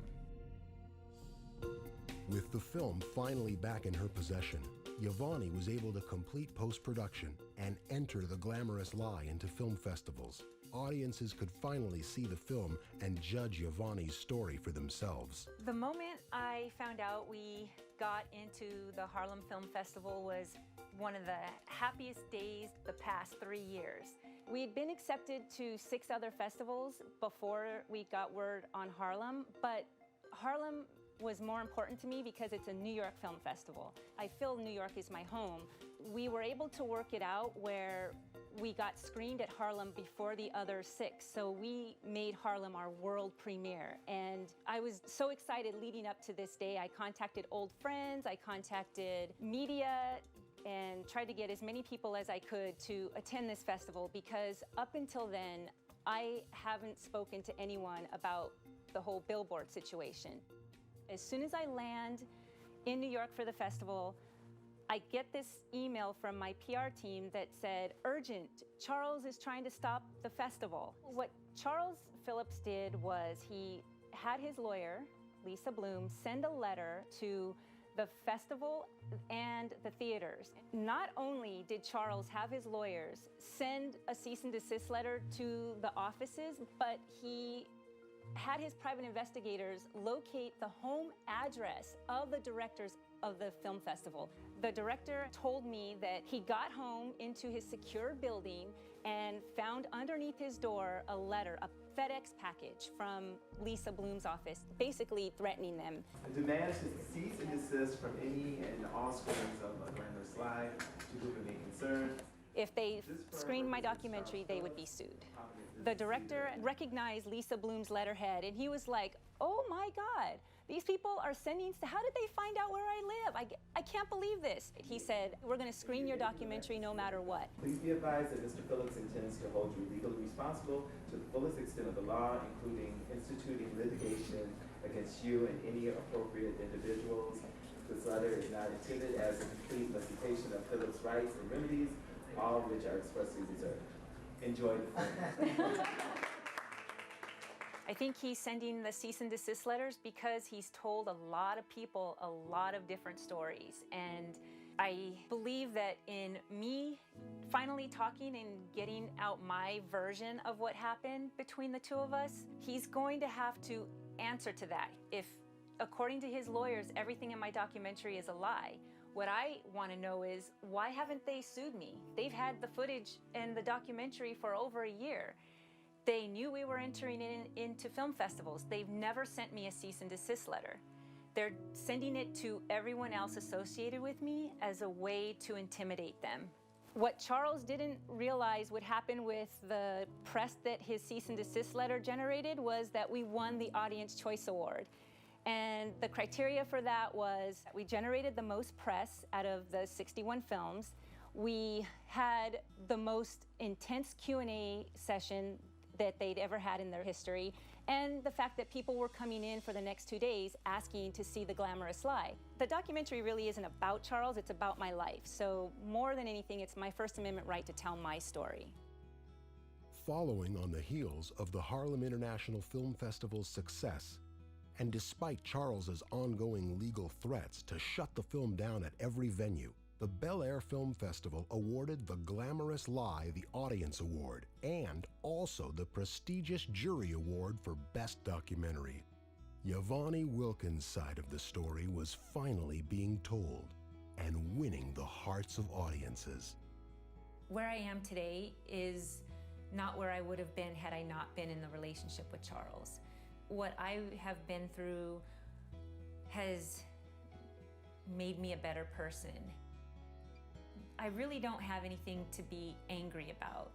With the film finally back in her possession, YaVaughnie was able to complete post-production and enter the Glamorous Lie into film festivals. Audiences could finally see the film and judge YaVaughnie's story for themselves. The moment I found out we got into the Harlem Film Festival was one of the happiest days the past 3 years. We had been accepted to 6 other festivals before we got word on Harlem, but Harlem was more important to me because it's a New York Film Festival. I feel New York is my home. We were able to work it out where we got screened at Harlem before the other 6, so we made Harlem our world premiere. And I was so excited leading up to this day. I contacted old friends, I contacted media, and tried to get as many people as I could to attend this festival, because up until then, I haven't spoken to anyone about the whole billboard situation. As soon as I land in New York for the festival, I get this email from my PR team that said, urgent, Charles is trying to stop the festival. What Charles Phillips did was he had his lawyer, Lisa Bloom, send a letter to the festival and the theaters. Not only did Charles have his lawyers send a cease and desist letter to the offices, but he had his private investigators locate the home address of the directors of the film festival. The director told me that he got home into his secure building and found underneath his door a letter, a FedEx package from Lisa Bloom's office, basically threatening them. The demand to cease and desist from any and all screenings of Glamorous Lie to whom it may concern. If they screened my documentary, they would be sued. The director recognized Lisa Bloom's letterhead, and he was like, oh my God, these people are sending, how did they find out where I live? I can't believe this. He said, we're gonna screen your documentary no matter what. Please be advised that Mr. Phillips intends to hold you legally responsible to the fullest extent of the law, including instituting litigation against you and any appropriate individuals. This letter is not intended as a complete recitation of Phillips' rights and remedies, all of which are expressly reserved. Enjoy the film. I think he's sending the cease and desist letters because he's told a lot of people a lot of different stories. And I believe that in me finally talking and getting out my version of what happened between the two of us, he's going to have to answer to that. If, according to his lawyers, everything in my documentary is a lie, what I want to know is, why haven't they sued me? They've had the footage and the documentary for over a year. They knew we were entering into film festivals. They've never sent me a cease and desist letter. They're sending it to everyone else associated with me as a way to intimidate them. What Charles didn't realize would happen with the press that his cease and desist letter generated was that we won the Audience Choice Award. And the criteria for that was we generated the most press out of the 61 films. We had the most intense Q&A session that they'd ever had in their history, and the fact that people were coming in for the next 2 days asking to see The Glamorous Lie. The documentary really isn't about Charles, it's about my life. So more than anything, it's my First Amendment right to tell my story. Following on the heels of the Harlem International Film Festival's success, and despite Charles's ongoing legal threats to shut the film down at every venue, the Bel Air Film Festival awarded The Glamorous Lie the Audience Award and also the prestigious Jury Award for Best Documentary. YaVaughnie Wilkins' side of the story was finally being told and winning the hearts of audiences. Where I am today is not where I would have been had I not been in the relationship with Charles. What I have been through has made me a better person. I really don't have anything to be angry about.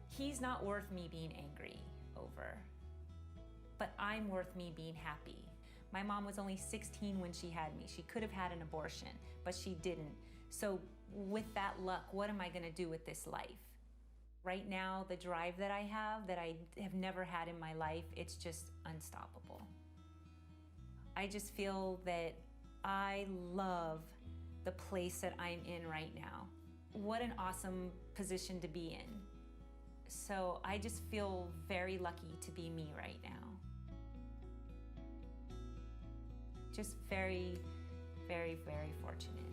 He's not worth me being angry over, but I'm worth me being happy. My mom was only 16 when she had me. She could have had an abortion, but she didn't. So with that luck, what am I gonna do with this life? Right now, the drive that I have never had in my life, it's just unstoppable. I just feel that I love the place that I'm in right now. What an awesome position to be in. So I just feel very lucky to be me right now. Just very, very, very fortunate.